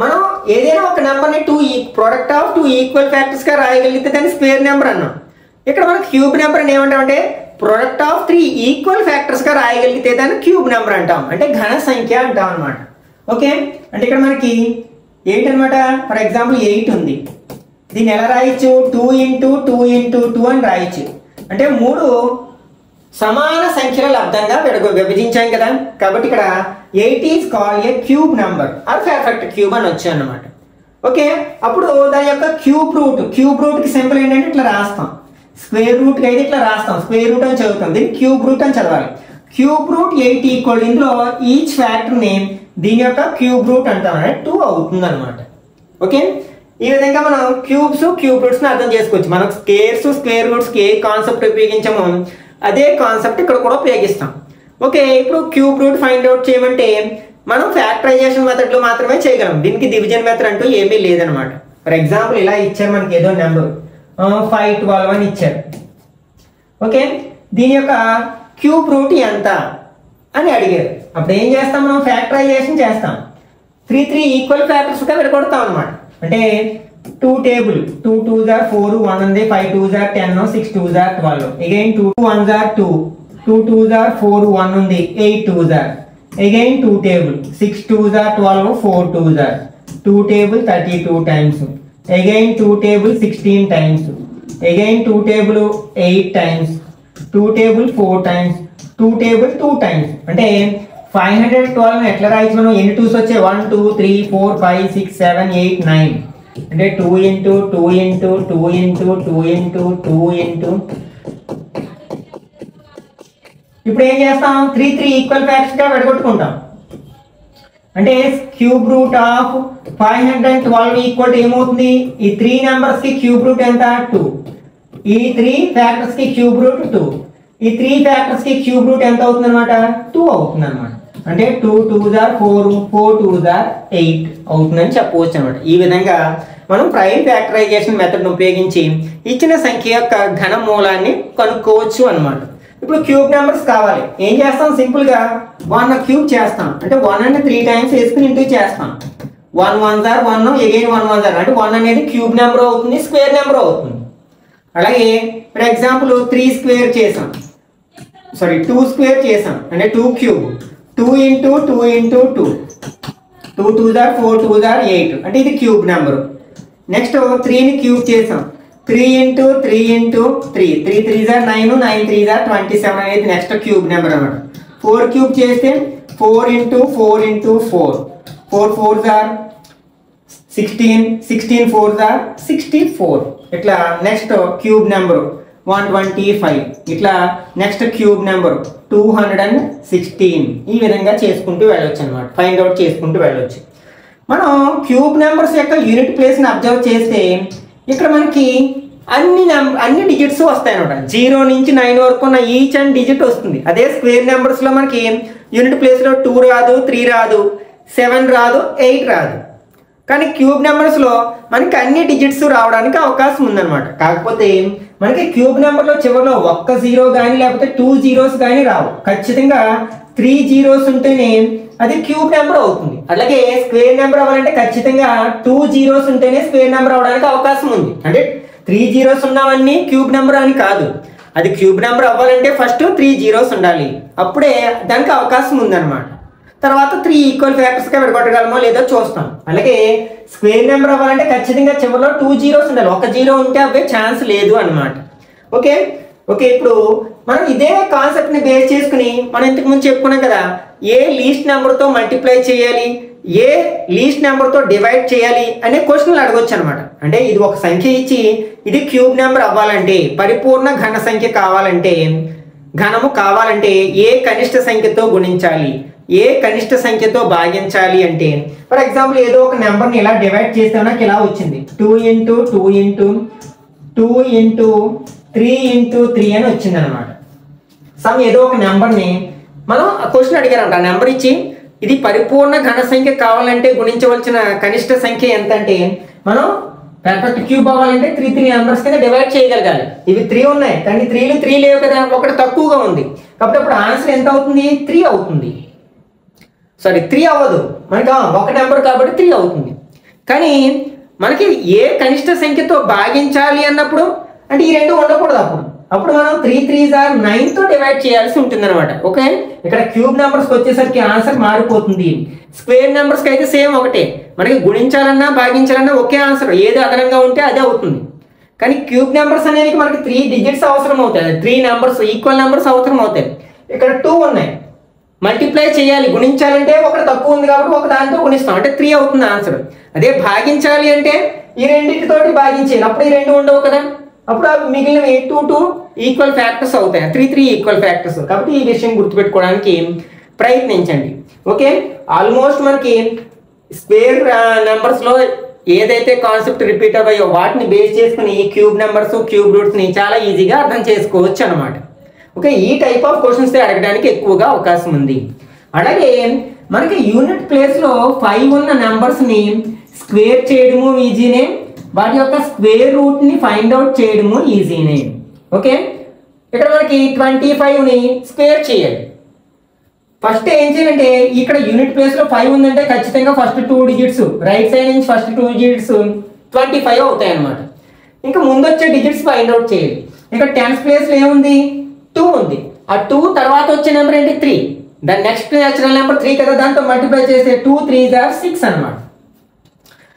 A: మనం ఏదైనా ఒక నెంబర్ని ప్రోడక్ట్ ఆఫ్ 2 ఈక్వల్ ఫ్యాక్టర్స్ గా రాయగలిగితే దాన్ని స్క్వేర్ నెంబర్ అన్నాం. ఇక్కడ మనం క్యూబ్ నెంబర్ ఏమంటామంటే ప్రోడక్ట్ ఆఫ్ 3 ఈక్వల్ ఫ్యాక్టర్స్ గా రాయగలిగితే దాన్ని క్యూబ్ నెంబర్ అంటాం, అంటే ఘన సంఖ్య అంటాం అనమాట. ఓకే అంటే ఇక్కడ మనకి ఏంటనమాట, ఫర్ ఎగ్జాంపుల్ 8 ఉంది. దీన్ని ఎలా రాయొచ్చు, 2 × 2 × 2 అని రాయొచ్చు. అంటే 3 సమాన సంఖ్యల లబ్ధంగా విభజించాం కదా, కాబట్టి ఇక్కడ 8 is called a cube number or perfect cube అని వచ్చాయి అన్నమాట. ఓకే అప్పుడు దాని యొక్క క్యూబ్ రూట్ కి సింపుల్ ఏంటంటే ఇట్లా రాస్తాం, స్క్వేర్ రూట్ కి అయితే ఇట్లా రాస్తాం, స్క్వేర్ రూట్ అని చదువుతాం, దీన్ని క్యూబ్ రూట్ అని చదవాలి. క్యూబ్ రూట్ 8 ఈక్వల్, ఇందులో ఈచ్ ఫ్యాక్టర్ నేమ్ దీని యొక్క క్యూబ్ రూట్ అంటాం, 2 అవుతుంది అనమాట. ఓకే ఈ విధంగా మనం క్యూబ్స్ క్యూబ్ రూట్స్ ని అర్థం చేసుకోవచ్చు. మనం స్క్వేర్స్ స్క్వేర్ రూట్స్ కి ఏ కాన్సెప్ట్ ఉపయోగించామో అదే కాన్సెప్ట్ ఇక్కడ కూడా ఉపయోగిస్తాం. ఓకే ఇప్పుడు క్యూబ్ రూట్ ఫైండ్ అవుట్ చేయమంటే మనం ఫ్యాక్టరైజేషన్ మెథడ్ లో మాత్రమే చేయగలం, దీనికి డివిజన్ మెథడ్ అంటూ ఏమీ లేదనమాట. ఫర్ ఎగ్జాంపుల్ ఇలా ఇచ్చారు మనకి ఏదో నెంబర్ 512 అని ఇచ్చారు. ఓకే దీని యొక్క క్యూబ్ రూట్ ఎంత అని అడిగారు. అప్పుడు ఏం చేస్తాం, మనం ఫ్యాక్టరైజేషన్ చేస్తాం, 3 ఈక్వల్ ఫ్యాక్టర్స్ గా విడగొడతాం అనమాట. అంటే 2 టేబుల్ 2 2s are 4 1 ఉంది, 5 2s are 10 6 2s are 12, again 2 1s are 2 2 2s are 4 1 ఉంది, 8 2s are, again 2 table 6 2s are 12 4 2s are, 2 table 32 times, again 2 table 16 times, again 2 table 8 times, 2 table 4 times, 2 table 2 times. అంటే 512 ఎట్లా రాయొచ్చు మనం, ఎన్ని 2s వచ్చాయి 1 2 3 4 5 6 7 8 9, అంటే 2 × 2 × 2 × 2 × 2 × ఇప్పుడు ఏం చేస్తాం, 3 ఈక్వల్ ఫ్యాక్టర్స్ గా విడగొట్టుకుంటాం. అంటే క్యూబ్ రూట్ ఆఫ్ 512 ఈక్వల్ ఏమవుతుంది, ఈ 3 నెంబర్స్ కి క్యూబ్ రూట్ ఎంత 2, ఈ 3 ఫ్యాక్టర్స్ కి క్యూబ్ రూట్ 2, ఈ 3 ఫ్యాక్టర్స్ కి క్యూబ్ రూట్ ఎంత అవుతుంది అనమాట 2 అవుతుంది అనమాట. అంటే 2 2s are 4 4 2s are 8 అవుతుందని చెప్పవచ్చు అనమాట. ఈ విధంగా మనం ప్రైమ్ ఫ్యాక్టరైజేషన్ మెథడ్ ఉపయోగించి ఇచ్చిన సంఖ్య యొక్క ఘన మూలాన్ని కనుక్కోవచ్చు అనమాట. ఇప్పుడు క్యూబ్ నెంబర్స్ కావాలి, ఏం చేస్తాం, సింపుల్ గా 1 క్యూబ్ చేస్తాం, అంటే 1 అని 3 టైమ్స్ వేసుకుని ఇంటూ చేస్తాం. 1 1s are 1, again 1 1s are, అంటే 1 అనేది క్యూబ్ నెంబర్ అవుతుంది, స్క్వేర్ నెంబర్ అవుతుంది. అలాగే ఫర్ ఎగ్జాంపుల్ 3 స్క్వేర్ చేసాం, సారీ 2 స్క్వేర్ చేసాం, అంటే 2 cube 2 × 2 × 2 2 2s are 4 2s are 8, అంటే ఇది క్యూబ్ నెంబర్. నెక్స్ట్ 3ని క్యూబ్ చేసాం, 3 × 3 × 3 3 3s are 9 9 3s are 27 అనేది నెక్స్ట్ క్యూబ్ నెంబర్ అన్నమాట. 4 క్యూబ్ చేస్తే 4 × 4 × 4 4 4s are 16 16 4s are 64, ఇట్లా నెక్స్ట్ క్యూబ్ నెంబర్ 125, ఇట్లా నెక్స్ట్ క్యూబ్ నెంబర్ 216. ఈ విధంగా చేసుకుంటూ వెళ్ళొచ్చు అనమాట, ఫైండ్ అవుట్ చేసుకుంటూ వెళ్ళొచ్చు. మనం క్యూబ్ నెంబర్స్ యొక్క యూనిట్ ప్లేస్ని అబ్జర్వ్ చేస్తే ఇక్కడ మనకి అన్ని డిజిట్స్ వస్తాయి అనమాట. 0 నుంచి 9 వరకు ఉన్న ఈచ్ అండ్ డిజిట్ వస్తుంది. అదే స్క్వేర్ నెంబర్స్లో మనకి యూనిట్ ప్లేస్లో 2 రాదు, 3 రాదు, 7 రాదు, 8 రాదు. కానీ క్యూబ్ నెంబర్స్లో మనకి అన్ని డిజిట్స్ రావడానికి అవకాశం ఉందన్నమాట. కాకపోతే మనకి క్యూబ్ నెంబర్లో చివరిలో 1 0 కానీ లేకపోతే 2 zeros కానీ రావు, ఖచ్చితంగా 3 zeros ఉంటేనే అది క్యూబ్ నెంబర్ అవుతుంది. అలాగే స్క్వేర్ నెంబర్ అవ్వాలంటే ఖచ్చితంగా 2 zeros ఉంటేనే స్క్వేర్ నెంబర్ అవడానికి అవకాశం ఉంది. అంటే 3 zeros ఉన్నవన్నీ క్యూబ్ నెంబర్ అని కాదు, అది క్యూబ్ నెంబర్ అవ్వాలంటే ఫస్ట్ 3 zeros ఉండాలి, అప్పుడే దానికి అవకాశం ఉందన్నమాట. తర్వాత 3 ఈక్వల్ ఫ్యాక్టర్స్ గా విడగొట్టగలమో లేదో చూస్తాం. అలాగే స్క్వేర్ నెంబర్ అవ్వాలంటే ఖచ్చితంగా చివరిలో 2 zeros ఉండాలి, 1 0 ఉంటే అవే ఛాన్స్ లేదు అన్నమాట. ఓకే ఓకే ఇప్పుడు మనం ఇదే కాన్సెప్ట్ ని బేస్ చేసుకుని మనం ఇంతకు ముందు చెప్పుకున్నాం కదా, ఏ లీస్ట్ నెంబర్ తో మల్టిప్లై చేయాలి, ఏ లీస్ట్ నెంబర్తో డివైడ్ చేయాలి అనే క్వశ్చన్లు అడగొచ్చు అనమాట. అంటే ఇది ఒక సంఖ్య ఇచ్చి ఇది క్యూబ్ నెంబర్ అవ్వాలంటే, పరిపూర్ణ ఘన సంఖ్య కావాలంటే, ఘనము కావాలంటే ఏ కనిష్ట సంఖ్యతో గుణించాలి, ఏ కనిష్ట సంఖ్యతో భాగించాలి అంటే, ఫర్ ఎగ్జాంపుల్ ఏదో ఒక నెంబర్ని ఇలా డివైడ్ చేస్తే నాకు ఇలా వచ్చింది 2 × 2 × 2 × 3 × 3 అని వచ్చింది అనమాట. సమ్ ఏదో ఒక నెంబర్ని మనం క్వశ్చన్ అడిగారంట, ఆ నెంబర్ ఇచ్చి ఇది పరిపూర్ణ ఘన సంఖ్య కావాలంటే గుణించవలసిన కనిష్ట సంఖ్య ఎంత అంటే, మనం పర్ఫెక్ట్ క్యూబ్ అవ్వాలంటే 3 నెంబర్స్ కింద డివైడ్ చేయగలగాలి. ఇవి 3 ఉన్నాయి కానీ 3 లేవు కదా, ఒకటి తక్కువగా ఉంది కాబట్టి అప్పుడు ఆన్సర్ ఎంత అవుతుంది, 3 అవుతుంది. సారీ 3 అవ్వదు, మనకి ఒక నెంబర్ కాబట్టి 3 అవుతుంది. కానీ మనకి ఏ కనిష్ట సంఖ్యతో భాగించాలి అన్నప్పుడు అంటే ఈ రెండు ఉండకూడదు. అప్పుడు మనం 3 3s are 9తో డివైడ్ చేయాల్సి ఉంటుంది అనమాట. ఓకే, ఇక్కడ క్యూబ్ నెంబర్స్కి వచ్చేసరికి ఆన్సర్ మారిపోతుంది. స్క్వేర్ నెంబర్స్కి అయితే సేమ్ ఒకటే, మనకి గుణించాలన్నా భాగించాలన్నా ఒకే ఆన్సర్, ఏది అదనంగా ఉంటే అదే అవుతుంది. కానీ క్యూబ్ నెంబర్స్ అనేవి మనకి 3 డిజిట్స్ అవసరం అవుతాయి, 3 నెంబర్స్ ఈక్వల్ నెంబర్స్ అవసరం అవుతాయి. ఇక్కడ 2 ఉన్నాయి, మల్టిప్లై చేయాలి, గుణించాలంటే ఒకటి తక్కువ ఉంది కాబట్టి ఒక దాంతో గుణిస్తాం అంటే 3 అవుతుంది ఆన్సర్. అదే భాగించాలి అంటే ఈ రెండింటితోటి భాగించాలి, అప్పుడు ఈ రెండు ఉండవు కదా, అప్పుడు మిగిలినవి 2 2 ఈక్వల్ ఫ్యాక్టర్స్ అవుతాయి, 3 3 ఈక్వల్ ఫ్యాక్టర్స్. కాబట్టి ఈ విషయం గుర్తుపెట్టుకోవడానికి ప్రయత్నించండి. ఓకే, ఆల్మోస్ట్ మనకి స్క్వేర్ నెంబర్స్లో ఏదైతే కాన్సెప్ట్ రిపీట్ అయ్యాయో వాటిని బేస్ చేసుకుని క్యూబ్ నెంబర్స్, క్యూబ్ రూట్స్ని చాలా ఈజీగా అర్థం చేసుకోవచ్చు అనమాట. ఓకే, ఈ టైప్ ఆఫ్ క్వశ్చన్స్ అడగడానికి ఎక్కువగా అవకాశం ఉంది. అలాగే మనకి యూనిట్ ప్లేస్లో 5 ఉన్న నెంబర్స్ని స్క్వేర్ చేయడము ఈజీనే, వాటి యొక్క స్క్వేర్ రూట్ని ఫైండ్ అవుట్ చేయడము ఈజీనే. ఓకే, ఇక్కడ మనకి 25ని స్క్వేర్ చేయాలి. ఫస్ట్ ఏం చేయాలంటే ఇక్కడ యూనిట్ ప్లేస్లో 5 ఉందంటే ఖచ్చితంగా ఫస్ట్ 2 డిజిట్స్, రైట్ సైడ్ నుంచి ఫస్ట్ 2 డిజిట్స్ 25 అవుతాయి అనమాట. ఇంకా ముందు వచ్చే డిజిట్స్ ఫైండ్ అవుట్ చేయాలి. ఇక్కడ 10th ప్లేస్లో ఏముంది, 2 ఉంది. ఆ 2 తర్వాత వచ్చే నెంబర్ ఏంటి, 3. దాని నెక్స్ట్ న్యాచురల్ నెంబర్ 3 కదా, దాంతో మల్టిప్లై చేస్తే 2 3s are 6 అనమాట.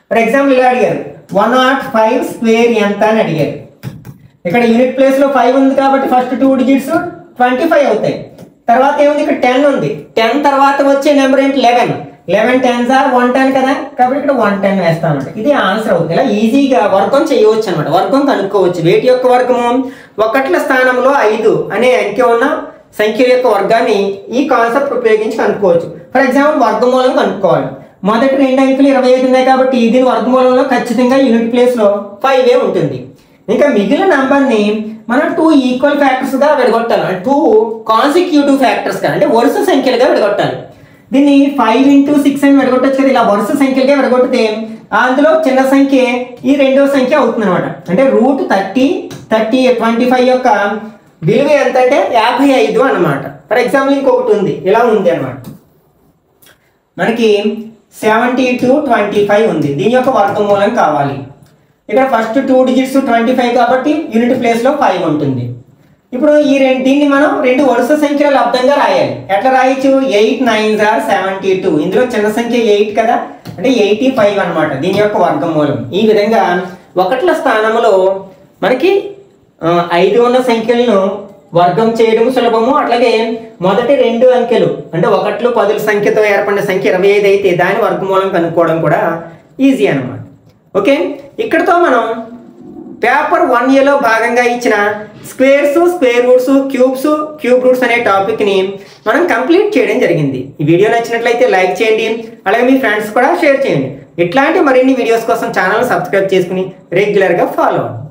A: ఫర్ ఎగ్జాంపుల్ ఇలా అడిగారు 105 స్క్వేర్ ఎంత అని అడిగారు. ఇక్కడ యూనిట్ ప్లేస్లో 5 ఉంది కాబట్టి ఫస్ట్ 2 డిజిట్స్ 25 అవుతాయి. తర్వాత ఏముంది, ఇక్కడ 10 ఉంది. 10 తర్వాత వచ్చే నెంబర్ ఏంటి, 11. 11 10s are 110 కదా, కాబట్టి ఇక్కడ 110 వేస్తాం అనమాట. ఇది ఆన్సర్ అవుతుంది. ఇలా ఈజీగా వర్గం చేయవచ్చు అనమాట, వర్గం కనుక్కోవచ్చు. వేటి యొక్క వర్గము, ఒకట్ల స్థానంలో 5 అనే అంకె ఉన్న సంఖ్యల యొక్క వర్గాన్ని ఈ కాన్సెప్ట్ ఉపయోగించి కనుక్కోవచ్చు. ఫర్ ఎగ్జాంపుల్ వర్గమూలం కనుక్కోవాలి. మొదటి 2 అంకెలు 25 ఉన్నాయి కాబట్టి దీని వర్గమూలంలో ఖచ్చితంగా యూనిట్ ప్లేస్లో 5 ఉంటుంది. ఇంకా మిగిలిన నెంబర్ని మనం 2 ఈక్వల్ ఫ్యాక్టర్స్గా విడగొట్టాలి, 2 కాన్సిక్యూటివ్ ఫ్యాక్టర్స్గా అంటే వరుస సంఖ్యలుగా విడగొట్టాలి. దీన్ని 5 × 6 అని విడగొట్టచ్చు కదా. ఇలా వరుస సంఖ్యలుగా విడగొట్టితే అందులో చిన్న సంఖ్య ఈ రెండవ సంఖ్య అవుతుంది అనమాట. అంటే రూట్ 30 30 25 యొక్క విలువ ఎంత అంటే 55 అనమాట. ఫర్ ఎగ్జాంపుల్ ఇంకొకటి ఉంది, ఇలా ఉంది అనమాట, మనకి 72 25 ఉంది. దీని యొక్క వర్గమూలం కావాలి. ఇక్కడ ఫస్ట్ 2 డిజిట్స్ 25 కాబట్టి యూనిట్ ప్లేస్లో 5 ఉంటుంది. ఇప్పుడు దీన్ని మనం 2 వరుస సంఖ్యల లబ్ధంగా రాయాలి. ఎట్లా రాయొచ్చు, 8 9s are 72. ఇందులో చిన్న సంఖ్య 8 కదా, అంటే 85 అనమాట దీని యొక్క వర్గమూలం. ఈ విధంగా ఒకట్ల స్థానంలో మనకి 5 ఉన్న సంఖ్యలను వర్గం చేయడం సులభము. అట్లాగే మొదటి 2 అంకెలు అంటే 1 10 సంఖ్యతో ఏర్పడిన సంఖ్య 25 అయితే దాని వర్గమూలం కనుక్కోవడం కూడా ఈజీ అనమాట. ఓకే, ఇక్కడతో మనం పేపర్ 1Aలో భాగంగా ఇచ్చిన squares, square roots, cubes, cube roots అనే టాపిక్ని మనం కంప్లీట్ చేయడం జరిగింది. ఈ వీడియో నచ్చినట్లయితే లైక్ చేయండి, అలాగే మీ ఫ్రెండ్స్ కూడా షేర్ చేయండి. ఇట్లాంటి మరిన్ని వీడియోస్ కోసం ఛానల్ సబ్స్క్రైబ్ చేసుకుని రెగ్యులర్గా ఫాలో అవ్వండి.